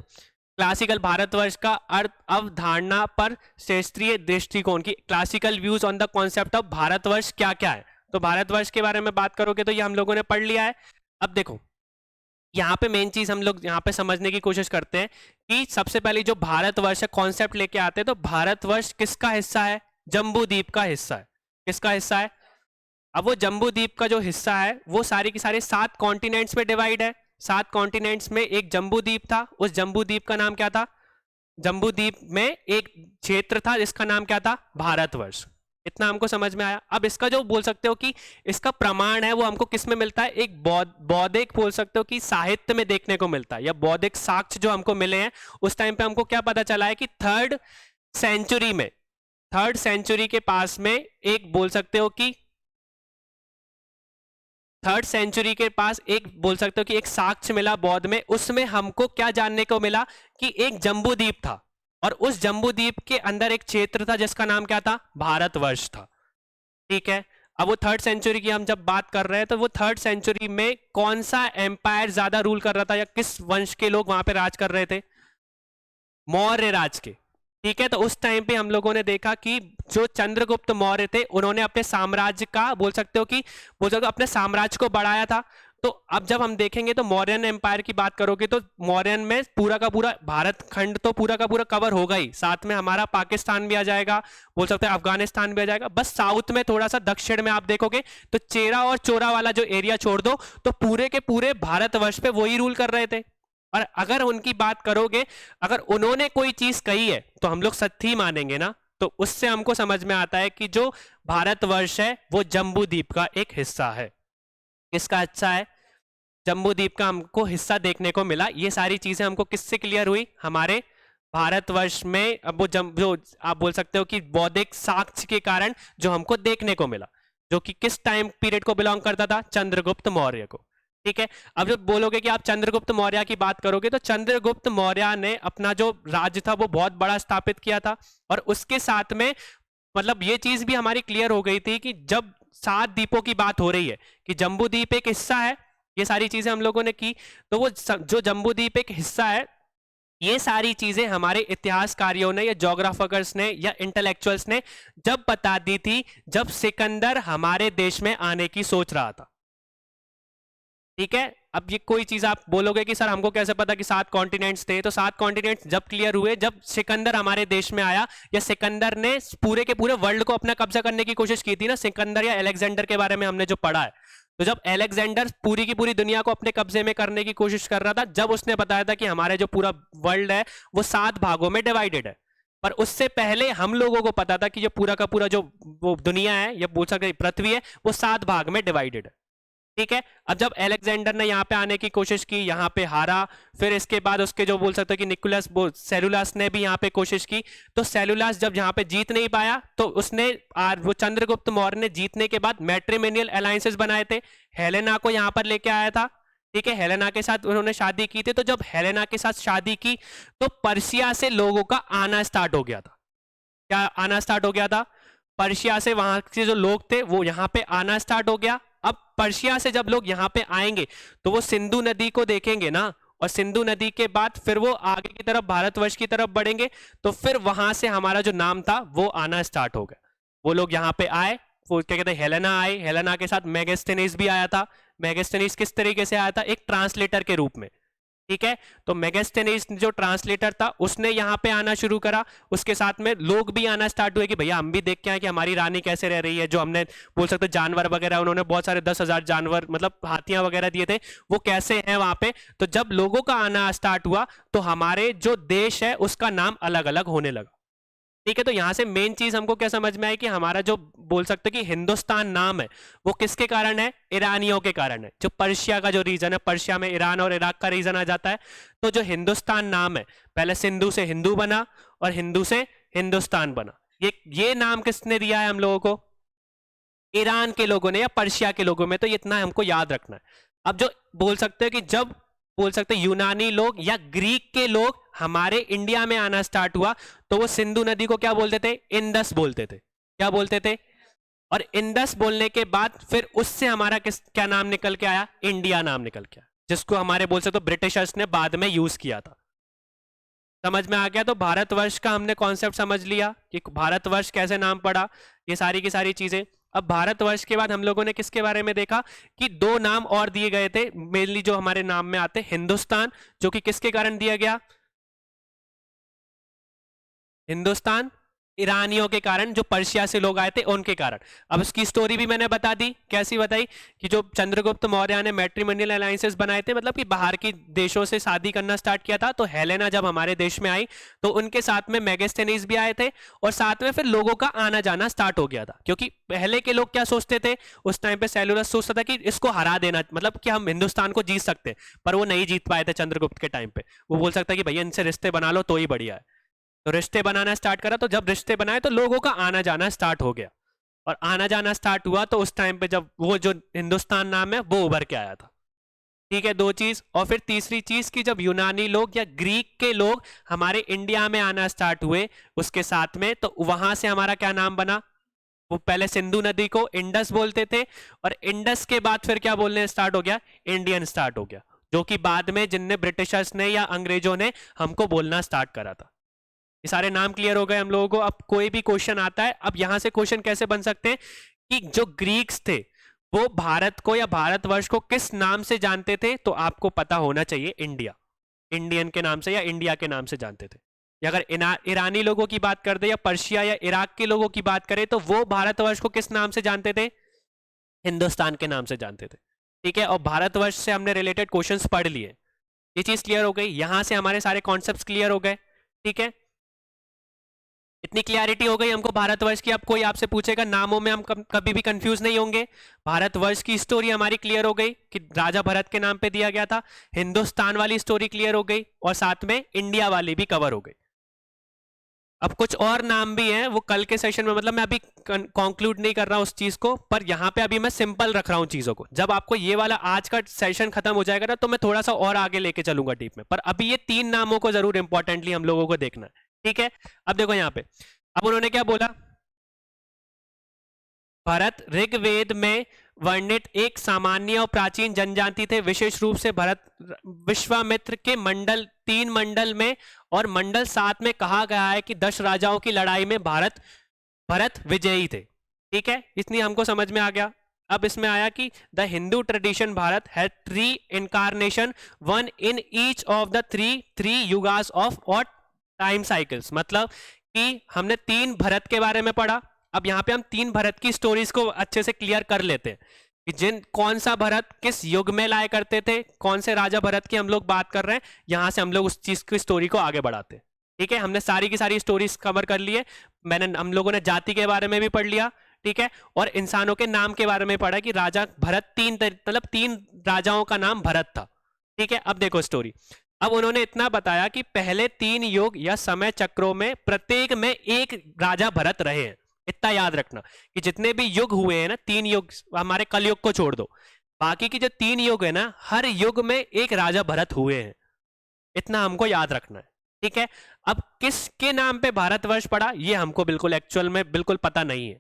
क्लासिकल भारतवर्ष का अर्थ अवधारणा पर शास्त्रीय दृष्टिकोण की, classical views on the concept of Bharatvarsh क्या क्या है। तो भारतवर्ष के बारे में बात करोगे तो ये हम लोगों ने पढ़ लिया है। अब देखो यहाँ पे मेन चीज हम लोग यहाँ पे समझने की कोशिश करते हैं कि सबसे पहले जो भारतवर्ष है कॉन्सेप्ट लेके आते हैं, तो भारतवर्ष किसका हिस्सा है, जम्बू द्वीप का हिस्सा है। किसका हिस्सा है, अब वो जम्बू द्वीप का जो हिस्सा है वो सारे के सारे 7 कॉन्टिनेंट्स में डिवाइड है। 7 कॉन्टिनेंट्स में एक जम्बू द्वीप था, उस जम्बू द्वीप का नाम क्या था, जम्बूद्वीप में एक क्षेत्र था जिसका नाम क्या था, भारतवर्ष। इतना हमको समझ में आया। अब इसका जो बोल सकते हो कि इसका प्रमाण है वो हमको किस में मिलता है, एक बौद्धिक बोल सकते हो कि साहित्य में देखने को मिलता है, या बौद्धिक साक्ष्य जो हमको मिले हैं उस टाइम पे हमको क्या पता चला है कि थर्ड सेंचुरी के पास में एक बोल सकते हो कि थर्ड सेंचुरी के पास एक बोल सकते हो कि एक साक्ष्य मिला बौद्ध में। उसमें हमको क्या जानने को मिला कि एक जम्बूद्वीप था, और उस जम्बूद्वीप के अंदर एक क्षेत्र था जिसका नाम क्या था, भारतवर्ष था। ठीक है, अब वो थर्ड सेंचुरी की हम जब बात कर रहे हैं तो वो थर्ड सेंचुरी में कौन सा एम्पायर ज्यादा रूल कर रहा था, या किस वंश के लोग वहां पे राज कर रहे थे, मौर्य राज के। ठीक है, तो उस टाइम पे हम लोगों ने देखा कि जो चंद्रगुप्त मौर्य थे उन्होंने अपने साम्राज्य का बोल सकते हो अपने साम्राज्य को बढ़ाया था। तो अब जब हम देखेंगे तो मौर्यन एम्पायर की बात करोगे तो मौर्यन में पूरा का पूरा भारत खंड तो पूरा का पूरा कवर होगा ही, साथ में हमारा पाकिस्तान भी आ जाएगा, बोल सकते हैं अफगानिस्तान भी आ जाएगा। बस साउथ में थोड़ा सा दक्षिण में आप देखोगे तो चेरा और चोरा वाला जो एरिया छोड़ दो तो पूरे के पूरे भारतवर्ष पे वही रूल कर रहे थे। और अगर उनकी बात करोगे, अगर उन्होंने कोई चीज कही है तो हम लोग सत्य ही मानेंगे ना। तो उससे हमको समझ में आता है कि जो भारतवर्ष है वो जम्बूद्वीप का एक हिस्सा है। किसका हिस्सा है, जम्बूद्वीप का हमको हिस्सा देखने को मिला। ये सारी चीजें हमको किससे क्लियर हुई, हमारे भारतवर्ष में। अब वो जो आप बोल सकते हो कि बौद्धिक साक्ष्य के कारण जो हमको देखने को मिला, जो कि किस टाइम पीरियड को बिलोंग करता था, चंद्रगुप्त मौर्य को। ठीक है, अब जब बोलोगे कि आप चंद्रगुप्त मौर्य की बात करोगे तो चंद्रगुप्त मौर्य ने अपना जो राज्य था वो बहुत बड़ा स्थापित किया था। और उसके साथ में मतलब ये चीज भी हमारी क्लियर हो गई थी कि जब 7 द्वीपों की बात हो रही है कि जम्बूद्वीप एक हिस्सा है, ये सारी चीजें हम लोगों ने की, तो वो जो जम्बूद्वीप एक हिस्सा है, ये सारी चीजें हमारे इतिहासकारियों ने या जोग्राफर्स ने या इंटेलेक्चुअल्स ने जब बता दी थी जब सिकंदर हमारे देश में आने की सोच रहा था। ठीक है, अब ये कोई चीज आप बोलोगे कि सर हमको कैसे पता कि 7 कॉन्टिनेंट्स थे, तो 7 कॉन्टिनेंट्स जब क्लियर हुए जब सिकंदर हमारे देश में आया, या सिकंदर ने पूरे के पूरे वर्ल्ड को अपना कब्जा करने की कोशिश की थी ना। सिकंदर या अलेक्जेंडर के बारे में हमने जो पढ़ा है, तो जब अलेक्जेंडर पूरी की पूरी दुनिया को अपने कब्जे में करने की कोशिश कर रहा था, जब उसने बताया था कि हमारे जो पूरा वर्ल्ड है वो 7 भागों में डिवाइडेड है, पर उससे पहले हम लोगों को पता था कि जो पूरा का पूरा जो वो दुनिया है या बोल सकते पृथ्वी है वो 7 भाग में डिवाइडेड है। ठीक है, अब जब अलेक्जेंडर ने यहाँ पे आने की कोशिश की, यहाँ पे हारा, फिर इसके बाद उसके जो बोल सकते हो कि निकोलस सेलुलस ने भी यहाँ पे कोशिश की, तो सेलुलस जब यहाँ पे जीत नहीं पाया तो उसने वो चंद्रगुप्त मौर्य ने जीतने के बाद मैट्रिमोनियल अलायंसेस बनाए थे। हेलेना को यहाँ पर लेके आया था। ठीक है, हेलेना के साथ उन्होंने शादी की थी। तो जब हेलेना के साथ शादी की तो पर्शिया से लोगों का आना स्टार्ट हो गया था। क्या आना स्टार्ट हो गया था, पर्शिया से वहां के जो लोग थे वो यहाँ पे आना स्टार्ट हो गया। अब पर्शिया से जब लोग यहाँ पे आएंगे तो वो सिंधु नदी को देखेंगे ना, और सिंधु नदी के बाद फिर वो आगे की तरफ भारतवर्ष की तरफ बढ़ेंगे, तो फिर वहां से हमारा जो नाम था वो आना स्टार्ट हो गया। वो लोग यहाँ पे आए, वो क्या कहते हैं हेलेना आई, हेलेना के साथ मेगास्थनीज भी आया था। मेगास्थनीज किस तरीके से आया था, एक ट्रांसलेटर के रूप में। ठीक है, तो मेगास्थनीज जो ट्रांसलेटर था उसने यहाँ पे आना शुरू करा, उसके साथ में लोग भी आना स्टार्ट हुए कि भैया हम भी देख के आए कि हमारी रानी कैसे रह रही है। जो हमने बोल सकते जानवर वगैरह, उन्होंने बहुत सारे 10,000 जानवर मतलब हाथियां वगैरह दिए थे, वो कैसे हैं वहां पे। तो जब लोगों का आना स्टार्ट हुआ तो हमारे जो देश है उसका नाम अलग अलग होने लगा। ठीक है, तो यहां से मेन चीज हमको क्या समझ में आई कि हमारा जो बोल सकते कि हिंदुस्तान नाम है वो किसके कारण है, ईरानियों के कारण है। जो पर्शिया का जो रीजन है, पर्शिया में ईरान और इराक का रीजन आ जाता है। तो जो हिंदुस्तान नाम है, पहले सिंधु से हिंदू बना और हिंदू से हिंदुस्तान बना। ये नाम किसने दिया है हम लोगों को, ईरान के लोगों ने या पर्शिया के लोगों में। तो इतना हमको याद रखना है। अब जो बोल सकते हैं कि जब बोल सकते यूनानी लोग या ग्रीक के लोग हमारे इंडिया में आना स्टार्ट हुआ तो वो सिंधु नदी को क्या बोलते थे, इंदस बोलते थे। क्या बोलते थे, और इंदस बोलने के बाद फिर उससे हमारा क्या नाम निकल के आया, इंडिया नाम निकल के आया, जिसको हमारे बोल सकते ब्रिटिशर्स ने बाद में यूज किया था। समझ में आ गया। तो भारतवर्ष का हमने कॉन्सेप्ट समझ लिया कि भारतवर्ष कैसे नाम पड़ा, ये सारी की सारी चीजें। अब भारतवर्ष के बाद हम लोगों ने किसके बारे में देखा कि 2 नाम और दिए गए थे मेनली जो हमारे नाम में आते, हिंदुस्तान, जो कि किसके कारण दिया गया, हिंदुस्तान ईरानियों के कारण, जो पर्शिया से लोग आए थे उनके कारण। अब उसकी स्टोरी भी मैंने बता दी, कैसी बताई कि जो चंद्रगुप्त मौर्य ने मैट्रिमोनियल अलायंसेस बनाए थे, मतलब कि बाहर की देशों से शादी करना स्टार्ट किया था। तो हेलेना जब हमारे देश में आई तो उनके साथ में मेगास्थनीज भी आए थे, और साथ में फिर लोगों का आना जाना स्टार्ट हो गया था। क्योंकि पहले के लोग क्या सोचते थे, उस टाइम पे सेलुलस सोचता था कि इसको हरा देना, मतलब कि हम हिंदुस्तान को जीत सकते हैं, पर वो नहीं जीत पाए थे चंद्रगुप्त के टाइम पे। वो बोल सकता है कि भैया इनसे रिश्ते बना लो तो ही बढ़िया है। तो रिश्ते बनाना स्टार्ट करा, तो जब रिश्ते बनाए तो लोगों का आना जाना स्टार्ट हो गया, और आना जाना स्टार्ट हुआ तो उस टाइम पे जब वो जो हिंदुस्तान नाम है वो उभर के आया था। ठीक है, दो चीज। और फिर तीसरी चीज कि जब यूनानी लोग या ग्रीक के लोग हमारे इंडिया में आना स्टार्ट हुए उसके साथ में, तो वहां से हमारा क्या नाम बना, वो पहले सिंधु नदी को इंडस बोलते थे, और इंडस के बाद फिर क्या बोलने स्टार्ट हो गया, इंडियन स्टार्ट हो गया, जो कि बाद में जिनने ब्रिटिशर्स ने या अंग्रेजों ने हमको बोलना स्टार्ट करा था। ये सारे नाम क्लियर हो गए हम लोगों को। अब कोई भी क्वेश्चन आता है, अब यहां से क्वेश्चन कैसे बन सकते हैं कि जो ग्रीक्स थे वो भारत को या भारतवर्ष को किस नाम से जानते थे, तो आपको पता होना चाहिए इंडिया, इंडियन के नाम से या इंडिया के नाम से जानते थे। या अगर ईरानी लोगों की बात कर दे या पर्शिया या इराक के लोगों की बात करें तो वो भारतवर्ष को किस नाम से जानते थे, हिंदुस्तान के नाम से जानते थे। ठीक है, और भारतवर्ष से हमने रिलेटेड क्वेश्चंस पढ़ लिए, ये चीज क्लियर हो गई। यहां से हमारे सारे कॉन्सेप्ट्स क्लियर हो गए। ठीक है, इतनी क्लियरिटी हो गई हमको भारतवर्ष की। अब कोई आपसे पूछेगा नामों में हम कभी भी कंफ्यूज नहीं होंगे। भारतवर्ष की स्टोरी हमारी क्लियर हो गई कि राजा भरत के नाम पे दिया गया था, हिंदुस्तान वाली स्टोरी क्लियर हो गई, और साथ में इंडिया वाली भी कवर हो गई। अब कुछ और नाम भी हैं, वो कल के सेशन में, मतलब मैं अभी कंक्लूड नहीं कर रहा हूं उस चीज को, पर यहां पे अभी मैं सिंपल रख रहा हूं चीजों को। जब आपको ये वाला आज का सेशन खत्म हो जाएगा ना, तो मैं थोड़ा सा और आगे लेके चलूंगा डीप में, पर अभी ये 3 नामों को जरूर इंपॉर्टेंटली हम लोगों को देखना है। ठीक है, अब देखो यहाँ पे, अब उन्होंने क्या बोला, भरत ऋग्वेद में वर्णित एक सामान्य और प्राचीन जनजाति थे। विशेष रूप से भरत विश्वामित्र के मंडल 3 मंडल में और मंडल 7 में कहा गया है कि 10 राजाओं की लड़ाई में भरत विजयी थे। ठीक है, इतनी हमको समझ में आ गया। अब इसमें आया कि the Hindu tradition Bharat had 3 incarnation, one in each of the three yugas of our time cycles. मतलब कि हमने 3 भरत के बारे में पढ़ा। अब यहाँ पे हम 3 भरत की स्टोरीज को अच्छे से क्लियर कर लेते हैं कि कौन सा भरत किस युग में लाया करते थे, कौन से राजा भरत की हम लोग बात कर रहे हैं, यहां से हम लोग उस चीज की स्टोरी को आगे बढ़ाते हैं। ठीक है, हमने सारी की सारी स्टोरीज कवर कर ली है। हम लोगों ने जाति के बारे में भी पढ़ लिया। ठीक है, और इंसानों के नाम के बारे में पढ़ा कि राजा भरत 3 राजाओं का नाम भरत था। ठीक है, अब देखो स्टोरी। अब उन्होंने इतना बताया कि पहले 3 युग या समय चक्रों में प्रत्येक में एक राजा भरत रहे हैं। इतना याद रखना कि जितने भी युग हुए हैं ना, 3 युग, हमारे कलयुग को छोड़ दो, बाकी की जो 3 युग है ना, हर युग में एक राजा भरत हुए हैं। इतना हमको याद रखना है। ठीक है, अब किसके नाम पे भारतवर्ष पड़ा ये हमको बिल्कुल एक्चुअल में बिल्कुल पता नहीं है,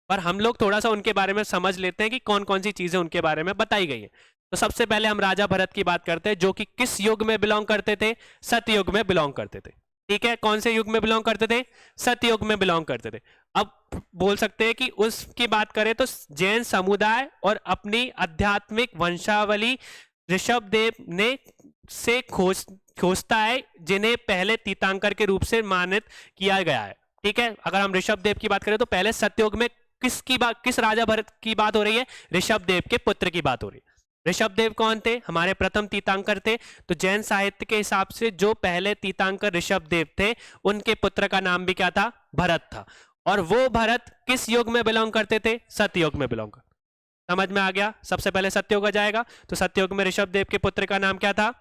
पर हम लोग थोड़ा सा उनके बारे में समझ लेते हैं कि कौन कौन सी चीजें उनके बारे में बताई गई है। तो सबसे पहले हम राजा भरत की बात करते हैं, जो कि किस युग में बिलोंग करते थे, सतयुग में बिलोंग करते थे। ठीक है, कौन से युग में बिलोंग करते थे, सतयुग में बिलोंग करते थे। अब बोल सकते हैं कि उसकी बात करें तो जैन समुदाय और अपनी आध्यात्मिक वंशावली ऋषभदेव ने से खोजता है, जिन्हें पहले तीर्थंकर के रूप से मानित किया गया है। ठीक है, अगर हम ऋषभदेव की बात करें तो पहले सतयुग में किस राजा भरत की बात हो रही है, ऋषभदेव के पुत्र की बात हो रही है। ऋषभदेव कौन थे, हमारे प्रथम तीर्थंकर थे। तो जैन साहित्य के हिसाब से जो पहले तीर्थंकर ऋषभदेव थे, उनके पुत्र का नाम भी क्या था, भरत था। और वो भरत किस युग में बिलोंग करते थे, सतयुग में बिलोंग करते। समझ में आ गया, सबसे पहले सतयुग आ जाएगा। तो सतयुग में ऋषभदेव के पुत्र का नाम क्या था।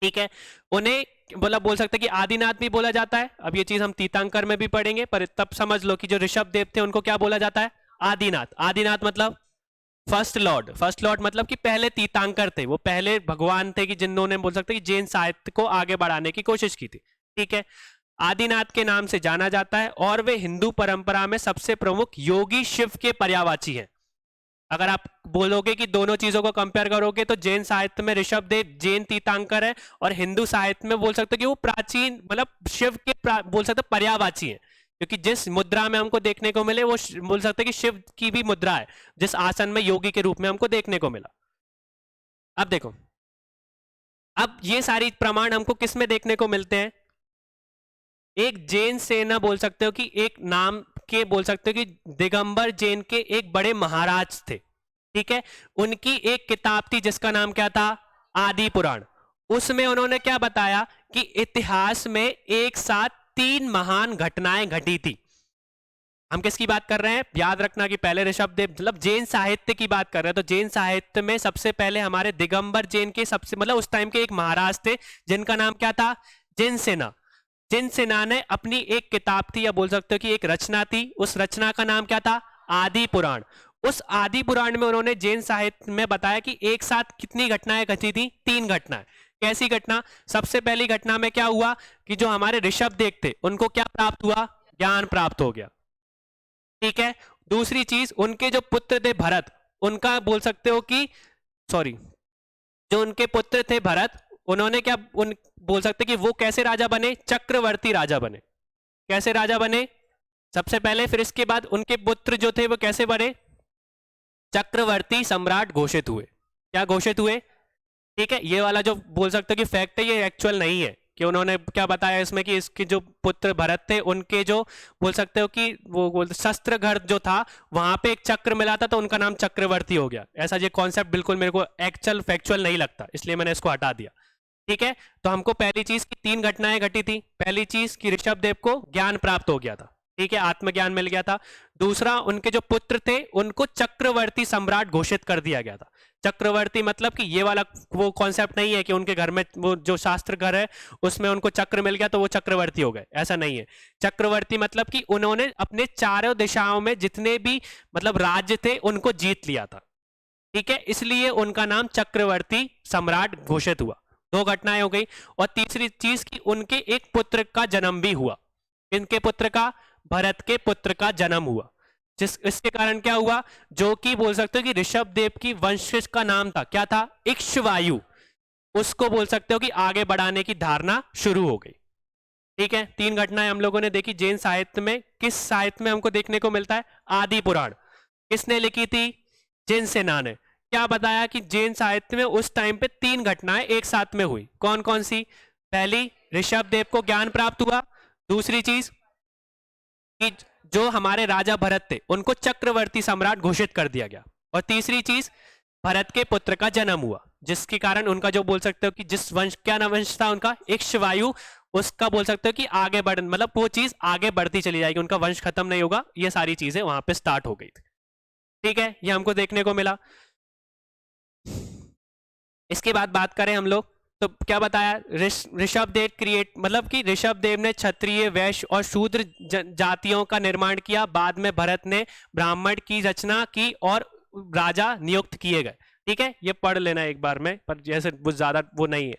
ठीक है, उन्हें बोल सकते कि आदिनाथ भी बोला जाता है। अब ये चीज हम तीर्थंकर में भी पढ़ेंगे, पर तब समझ लो कि जो ऋषभदेव थे उनको क्या बोला जाता है, आदिनाथ। आदिनाथ मतलब फर्स्ट लॉर्ड। फर्स्ट लॉर्ड मतलब कि पहले तीर्थंकर थे, वो पहले भगवान थे कि जिन्होंने बोल सकते कि जैन साहित्य को आगे बढ़ाने की कोशिश की थी। ठीक है, आदिनाथ के नाम से जाना जाता है, और वे हिंदू परंपरा में सबसे प्रमुख योगी शिव के पर्यायवाची हैं। अगर आप बोलोगे कि दोनों चीजों को कंपेयर करोगे तो जैन साहित्य में ऋषभदेव जैन तीर्थंकर है, और हिंदू साहित्य में बोल सकते कि वो प्राचीन मतलब शिव के बोल सकते पर्यायवाची है, क्योंकि जिस मुद्रा में हमको देखने को मिले वो बोल सकते कि शिव की भी मुद्रा है, जिस आसन में योगी के रूप में हमको देखने को मिला। अब देखो, अब ये सारी प्रमाण हमको किस में देखने को मिलते हैं, एक जैन सेना बोल सकते हो कि एक नाम के बोल सकते हो कि दिगंबर जैन के एक बड़े महाराज थे, ठीक है। उनकी एक किताब थी जिसका नाम क्या था, आदि पुराण। उसमें उन्होंने क्या बताया कि इतिहास में एक साथ 3 महान घटनाएं घटी थी। हम किसकी बात कर रहे हैं, याद रखना कि पहले ऋषभदेव मतलब जैन साहित्य की बात कर रहे हैं। तो जैन साहित्य में सबसे पहले हमारे दिगंबर जैन के सबसे मतलब उस टाइम के एक महाराज थे जिनका नाम क्या था, जैन सेना। जैन सेना ने अपनी एक किताब थी या बोल सकते हो कि एक रचना थी, उस रचना का नाम क्या था, आदि पुराण। उस आदि पुराण में उन्होंने जैन साहित्य में बताया कि एक साथ कितनी घटनाएं घटी थी, 3 घटनाएं। कैसी घटना, सबसे पहली घटना में क्या हुआ कि जो हमारे ऋषभदेव थे उनको क्या प्राप्त हुआ, ज्ञान प्राप्त हो गया, ठीक है। दूसरी चीज, उनके जो पुत्र थे भरत, उनका बोल सकते हो कि सॉरी जो उनके पुत्र थे भरत, उन्होंने क्या उन बोल सकते कि वो कैसे राजा बने, चक्रवर्ती राजा बने। कैसे राजा बने सबसे पहले, फिर इसके बाद उनके पुत्र जो थे वो कैसे बने, चक्रवर्ती सम्राट घोषित हुए। क्या घोषित हुए, ठीक है। ये वाला जो बोल सकते हो कि फैक्ट है ये एक्चुअल नहीं है कि उन्होंने क्या बताया इसमें कि इसके जो पुत्र भरत थे उनके जो बोल सकते हो कि वो शस्त्र घर जो था वहां पे एक चक्र मिला था तो उनका नाम चक्रवर्ती हो गया। ऐसा ये कॉन्सेप्ट बिल्कुल मेरे को एक्चुअल फैक्चुअल नहीं लगता, इसलिए मैंने इसको हटा दिया, ठीक है। तो हमको पहली चीज की 3 घटनाएं घटी थी। पहली चीज कि ऋषभदेव को ज्ञान प्राप्त हो गया था, ठीक है, आत्मज्ञान मिल गया था। दूसरा, उनके जो पुत्र थे उनको चक्रवर्ती सम्राट घोषित कर दिया गया था। चक्रवर्ती मतलब कि ये वाला वो कॉन्सेप्ट नहीं है कि उनके घर में वो जो शास्त्र घर है उसमें उनको चक्र मिल गया तो वो चक्रवर्ती हो गए, ऐसा नहीं है। चक्रवर्ती मतलब कि उन्होंने अपने चारों दिशाओं में जितने भी मतलब राज्य थे उनको जीत लिया था, ठीक है, इसलिए उनका नाम चक्रवर्ती सम्राट घोषित हुआ। 2 घटनाएं हो गई। और तीसरी चीज कि उनके एक पुत्र का जन्म भी हुआ। इनके पुत्र का, भरत के पुत्र का जन्म हुआ, जिस इसके कारण क्या हुआ, जो कि बोल सकते हो कि ऋषभदेव की वंश का नाम था, क्या था, इक्ष्वायु। उसको बोल सकते हो कि आगे बढ़ाने की धारणा शुरू हो गई, ठीक है। 3 घटनाएं हम लोगों ने देखी जैन साहित्य में। किस साहित्य में हमको देखने को मिलता है, आदि पुराण। किसने लिखी थी, जैन सेना ने। क्या बताया कि जैन साहित्य में उस टाइम पे 3 घटनाएं एक साथ में हुई। कौन कौन सी, पहली ऋषभदेव को ज्ञान प्राप्त हुआ। दूसरी चीज कि जो हमारे राजा भरत थे उनको चक्रवर्ती सम्राट घोषित कर दिया गया। और तीसरी चीज, भरत के पुत्र का जन्म हुआ, जिसके कारण उनका जो बोल सकते हो कि जिस वंश, क्या नाम वंश था उनका, इक्ष्वायु, उसका बोल सकते हो कि आगे बढ़ मतलब वो चीज आगे बढ़ती चली जाएगी, उनका वंश खत्म नहीं होगा। ये सारी चीजें वहां पे स्टार्ट हो गई थी, ठीक है, ये हमको देखने को मिला। इसके बाद बात करें हम लोग तो क्या बताया, ऋषभदेव क्रिएट मतलब कि ऋषभदेव ने क्षत्रिय, वैश्य और शूद्र जातियों का निर्माण किया। बाद में भरत ने ब्राह्मण की रचना की और राजा नियुक्त किए गए, ठीक है। ये पढ़ लेना एक बार में, पर जैसे वो ज्यादा वो नहीं है।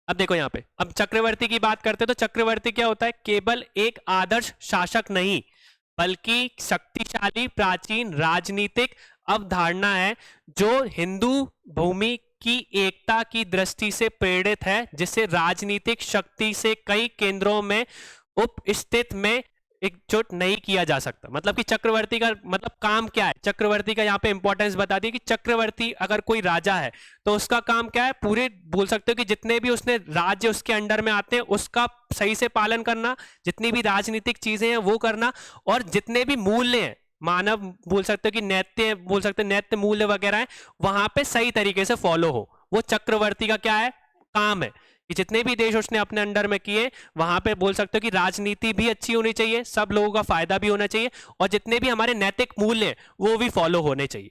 अब देखो यहाँ पे, अब चक्रवर्ती की बात करते हैं तो चक्रवर्ती क्या होता है, केवल एक आदर्श शासक नहीं बल्कि शक्तिशाली प्राचीन राजनीतिक अवधारणा है जो हिंदू भूमि की एकता की दृष्टि से प्रेरित है, जिसे राजनीतिक शक्ति से कई केंद्रों में उपस्थित में एकजुट नहीं किया जा सकता। मतलब कि चक्रवर्ती का मतलब काम क्या है, चक्रवर्ती का यहाँ पे इंपॉर्टेंस बता दी कि चक्रवर्ती अगर कोई राजा है तो उसका काम क्या है, पूरे बोल सकते हो कि जितने भी उसने राज्य उसके अंडर में आते हैं उसका सही से पालन करना, जितनी भी राजनीतिक चीजें हैं वो करना, और जितने भी मूल्य हैं, मानव बोल सकते हो कि नैत्य बोल सकते हैं, नैत्य मूल्य वगैरह है, वहां पे सही तरीके से फॉलो हो। वो चक्रवर्ती का क्या है, काम है कि जितने भी देश उसने अपने अंडर में किए वहां पे बोल सकते हो कि राजनीति भी अच्छी होनी चाहिए, सब लोगों का फायदा भी होना चाहिए, और जितने भी हमारे नैतिक मूल्य हैं वो भी फॉलो होने चाहिए,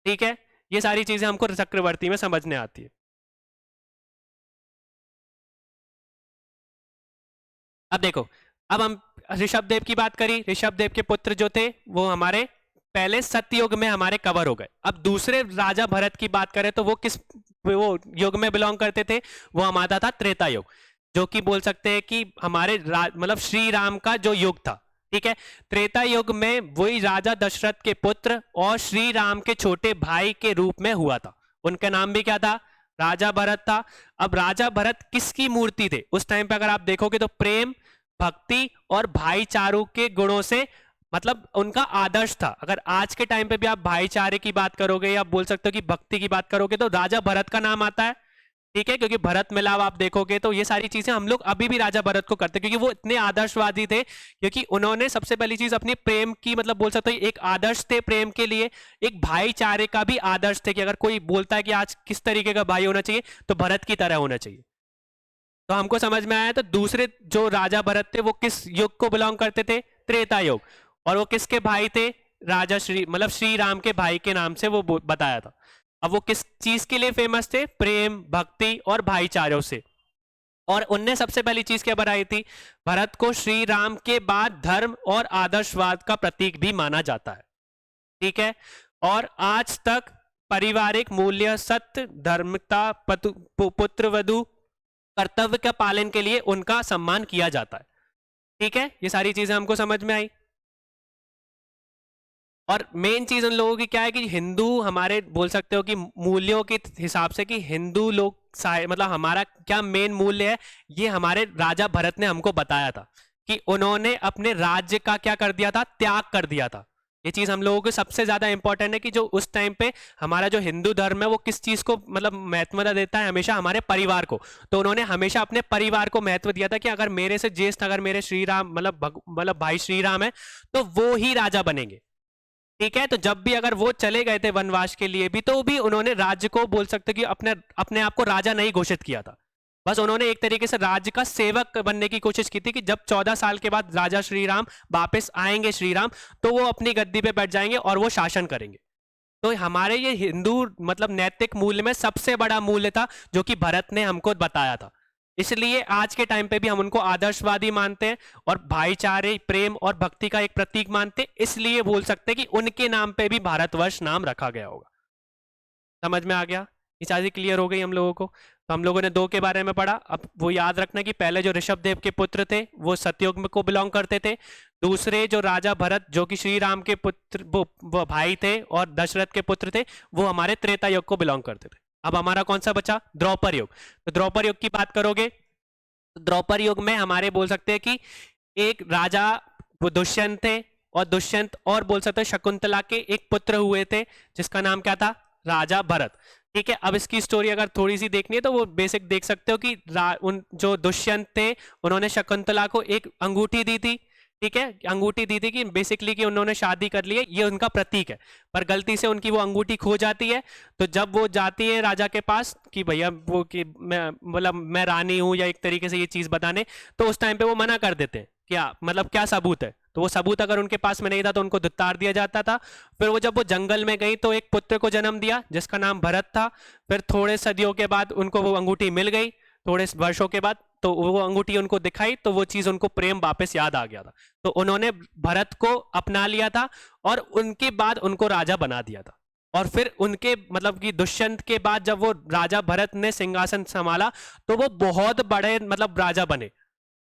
ठीक है। ये सारी चीजें हमको चक्रवर्ती में समझने आती है। अब देखो, अब हम ऋषभदेव की बात करी, ऋषभदेव के पुत्र जो थे वो हमारे पहले सतयुग में हमारे कवर हो गए। अब दूसरे राजा भरत की बात करें तो वो किस वो युग में बिलोंग करते थे, वो हमारा था त्रेता युग, जो कि बोल सकते हैं कि हमारे मतलब श्री राम का जो युग था, ठीक है। त्रेता युग में वही राजा दशरथ के पुत्र और श्री राम के छोटे भाई के रूप में हुआ था। उनका नाम भी क्या था, राजा भरत था। अब राजा भरत किसकी मूर्ति थे उस टाइम पे, अगर आप देखोगे तो प्रेम, भक्ति और भाईचारों के गुणों से मतलब उनका आदर्श था। अगर आज के टाइम पे भी आप भाईचारे की बात करोगे या बोल सकते हो कि भक्ति की बात करोगे तो राजा भरत का नाम आता है, ठीक है, क्योंकि भरत मिलाप आप देखोगे तो ये सारी चीजें हम लोग अभी भी राजा भरत को करते, क्योंकि वो इतने आदर्शवादी थे, क्योंकि उन्होंने सबसे पहली चीज अपनी प्रेम की, मतलब बोल सकते हो एक आदर्श थे प्रेम के लिए, एक भाईचारे का भी आदर्श थे, कि अगर कोई बोलता है कि आज किस तरीके का भाई होना चाहिए तो भरत की तरह होना चाहिए। तो हमको समझ में आया, तो दूसरे जो राजा भरत थे वो किस युग को बिलोंग करते थे? त्रेता युग। और वो किसके भाई थे? राजा श्री, मतलब श्री राम के भाई के नाम से वो बताया था। अब वो किस चीज के लिए फेमस थे? प्रेम, भक्ति और भाईचारों से। और उनने सबसे पहली चीज क्या बनाई थी? भरत को श्री राम के बाद धर्म और आदर्शवाद का प्रतीक भी माना जाता है। ठीक है, और आज तक पारिवारिक मूल्य, सत्य, धर्मता, पुत्रवधु, कर्तव्य के पालन के लिए उनका सम्मान किया जाता है। ठीक है, ये सारी चीजें हमको समझ में आई। और मेन चीज उन लोगों की क्या है कि हिंदू, हमारे बोल सकते हो कि मूल्यों के हिसाब से, कि हिंदू लोग मतलब हमारा क्या मेन मूल्य है, ये हमारे राजा भरत ने हमको बताया था, कि उन्होंने अपने राज्य का क्या कर दिया था? त्याग कर दिया था। ये चीज हम लोगों को सबसे ज्यादा इंपॉर्टेंट है, कि जो उस टाइम पे हमारा जो हिंदू धर्म है वो किस चीज को मतलब महत्वता देता है? हमेशा हमारे परिवार को। तो उन्होंने हमेशा अपने परिवार को महत्व दिया था, कि अगर मेरे से ज्येष्ठ, अगर मेरे श्री राम मतलब भाई श्री राम है तो वो ही राजा बनेंगे। ठीक है, तो जब भी अगर वो चले गए थे वनवास के लिए भी, तो भी उन्होंने राज्य को बोल सकते कि अपने आप को राजा नहीं घोषित किया था। बस उन्होंने एक तरीके से राज्य का सेवक बनने की कोशिश की थी, कि जब 14 साल के बाद राजा श्री राम वापस आएंगे, श्री राम, तो वो अपनी गद्दी पे बैठ जाएंगे और वो शासन करेंगे। तो हमारे ये हिंदू मतलब नैतिक मूल्य में सबसे बड़ा मूल्य था जो कि भरत ने हमको बताया था। इसलिए आज के टाइम पे भी हम उनको आदर्शवादी मानते हैं और भाईचारे, प्रेम और भक्ति का एक प्रतीक मानते हैं। इसलिए बोल सकते हैं कि उनके नाम पे भी भारतवर्ष नाम रखा गया होगा। समझ में आ गया? ये चीजें क्लियर हो गई हम लोगों को। तो हम लोगों ने दो के बारे में पढ़ा। अब वो याद रखना कि पहले जो ऋषभ देव के पुत्र थे वो सतयुग में को बिलोंग करते थे। दूसरे जो राजा भरत, जो कि श्री राम के पुत्र, वो भाई थे और दशरथ के पुत्र थे, वो हमारे त्रेता युग को बिलोंग करते थे। अब हमारा कौन सा बचा? द्रौपद युग। तो द्रौपद युग की बात करोगे तो द्रौपद युग में हमारे बोल सकते हैं कि एक राजा वो दुष्यंत थे, और दुष्यंत और बोल सकते हैं शकुंतला के एक पुत्र हुए थे जिसका नाम क्या था? राजा भरत। ठीक है, अब इसकी स्टोरी अगर थोड़ी सी देखनी है तो वो बेसिक देख सकते हो कि उन जो दुष्यंत थे उन्होंने शकुंतला को एक अंगूठी दी थी। ठीक है, अंगूठी दी थी कि बेसिकली कि उन्होंने शादी कर ली है, ये उनका प्रतीक है। पर गलती से उनकी वो अंगूठी खो जाती है। तो जब वो जाती है राजा के पास कि भैया वो कि मैं रानी हूं, या एक तरीके से ये चीज बताने, तो उस टाइम पे वो मना कर देते हैं। क्या मतलब क्या सबूत है? तो वो सबूत अगर उनके पास में नहीं था तो उनको धिक्कार दिया जाता था। फिर वो जब वो जंगल में गई तो एक पुत्र को जन्म दिया जिसका नाम भरत था। फिर थोड़े सदियों के बाद उनको वो अंगूठी मिल गई, थोड़े वर्षों के बाद, तो वो अंगूठी उनको दिखाई, तो वो चीज उनको प्रेम वापस याद आ गया था। तो उन्होंने भरत को अपना लिया था और उनके बाद उनको राजा बना दिया था। और फिर उनके मतलब कि दुष्यंत के बाद जब वो राजा भरत ने सिंहासन संभाला तो वो बहुत बड़े मतलब राजा बने।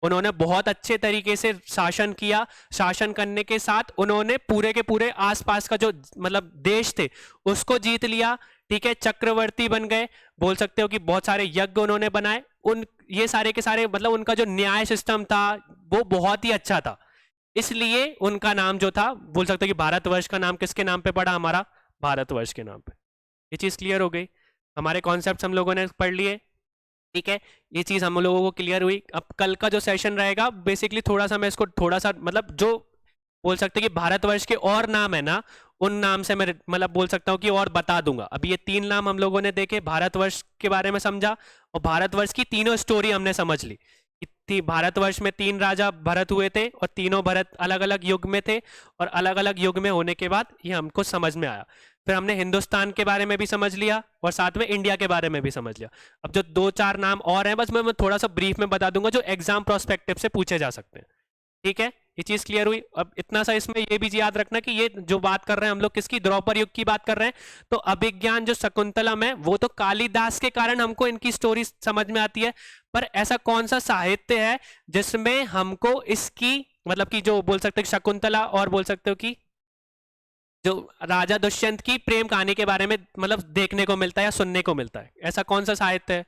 उन्होंने बहुत अच्छे तरीके से शासन किया। शासन करने के साथ उन्होंने पूरे के पूरे आसपास का जो मतलब देश थे उसको जीत लिया। ठीक है, चक्रवर्ती बन गए। बोल सकते हो कि बहुत सारे यज्ञ उन्होंने बनाए। उन ये सारे के सारे मतलब उनका जो न्याय सिस्टम था वो बहुत ही अच्छा था। इसलिए उनका नाम जो था, बोल सकते हो कि भारतवर्ष का नाम किसके नाम पे पड़ा? हमारा भारतवर्ष के नाम पे। ये चीज क्लियर हो गई। हमारे कॉन्सेप्ट हम लोगों ने पढ़ लिए। ठीक है, ये चीज हम लोगों को क्लियर हुई। अब कल का जो सेशन रहेगा बेसिकली थोड़ा सा मैं इसको थोड़ा सा मतलब जो बोल सकते हैं कि भारतवर्ष के और नाम है ना, उन नाम से मैं मतलब बोल सकता हूँ कि और बता दूंगा। अभी ये 3 नाम हम लोगों ने देखे, भारतवर्ष के बारे में समझा और भारतवर्ष की तीनों स्टोरी हमने समझ ली। भारतवर्ष में 3 राजा भरत हुए थे और तीनों भरत अलग अलग युग में थे, और अलग अलग युग में होने के बाद ये हमको समझ में आया। फिर हमने हिंदुस्तान के बारे में भी समझ लिया और साथ में इंडिया के बारे में भी समझ लिया। अब जो 2-4 नाम और हैं बस मैं थोड़ा सा ब्रीफ में बता दूंगा जो एग्जाम प्रोस्पेक्टिव से पूछे जा सकते हैं। ठीक है, ये चीज क्लियर हुई। अब इतना सा इसमें ये भी याद रखना कि ये जो बात कर रहे हैं हम लोग किसकी? द्रौपद युग की बात कर रहे हैं। तो अभिज्ञान जो शकुंतलम है वो तो कालिदास के कारण हमको इनकी स्टोरी समझ में आती है। पर ऐसा कौन सा साहित्य है जिसमें हमको इसकी मतलब कि जो बोल सकते हैं शकुंतला और बोल सकते हो कि जो राजा दुष्यंत की प्रेम कहानी के बारे में मतलब देखने को मिलता है या सुनने को मिलता है? ऐसा कौन सा साहित्य है?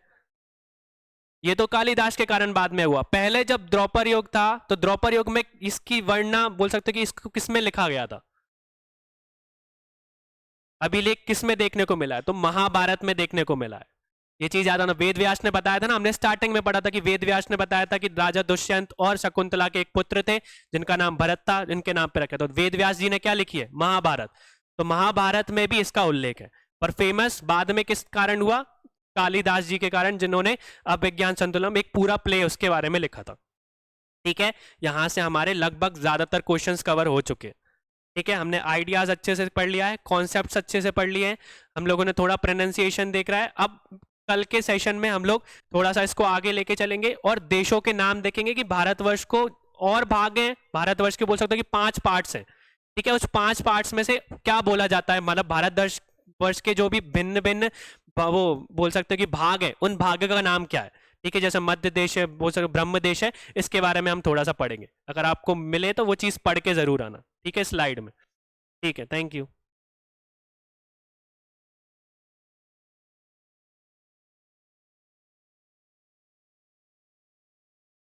ये तो कालिदास के कारण बाद में हुआ। पहले जब द्रौपद युग था तो द्रौपद युग में इसकी वर्णना बोल सकते कि इसको किसमें लिखा गया था? अभिलेख किसमें देखने को मिला है? तो महाभारत में देखने को मिला है। ये चीज याद आना, वेद व्यास ने बताया था ना, हमने स्टार्टिंग में पढ़ा था कि वेद व्यास ने बताया था कि राजा दुष्यंत और शकुंतला के एक पुत्र थे जिनका नाम भरत था, जिनके नाम पे रखा। तो वेद व्यास जी ने क्या लिखी है? महाभारत। तो महाभारत में भी इसका उल्लेख है, पर फेमस बाद में किस कारण हुआ? कालिदास जी के कारण, जिन्होंने अभिज्ञान संतुलम एक पूरा प्ले उसके बारे में लिखा था। ठीक है, यहां से हमारे लगभग ज्यादातर क्वेश्चंस कवर हो चुके हैं। ठीक है, हमने आइडियाज अच्छे से पढ़ लिया है, कॉन्सेप्ट्स अच्छे से पढ़ लिए हैं, हम लोगों ने थोड़ा प्रोनाउंसिएशन देख रहा है। अब कल के सेशन में हम लोग थोड़ा सा इसको आगे लेके चलेंगे और देशों के नाम देखेंगे कि भारतवर्ष को और भाग हैं, भारतवर्ष के बोल सकते हो कि 5 पार्ट्स हैं। ठीक है, उस 5 पार्ट्स में से क्या बोला जाता है, मतलब भारतवर्ष वर्ष के जो भी भिन्न भिन्न वो बोल सकते हो कि भाग है, उन भाग का नाम क्या है। ठीक है, जैसे मध्य देश है, बोल सकते ब्रह्म देश है, इसके बारे में हम थोड़ा सा पढ़ेंगे। अगर आपको मिले तो वो चीज पढ़ के जरूर आना। ठीक है, स्लाइड में। ठीक है, थैंक यू।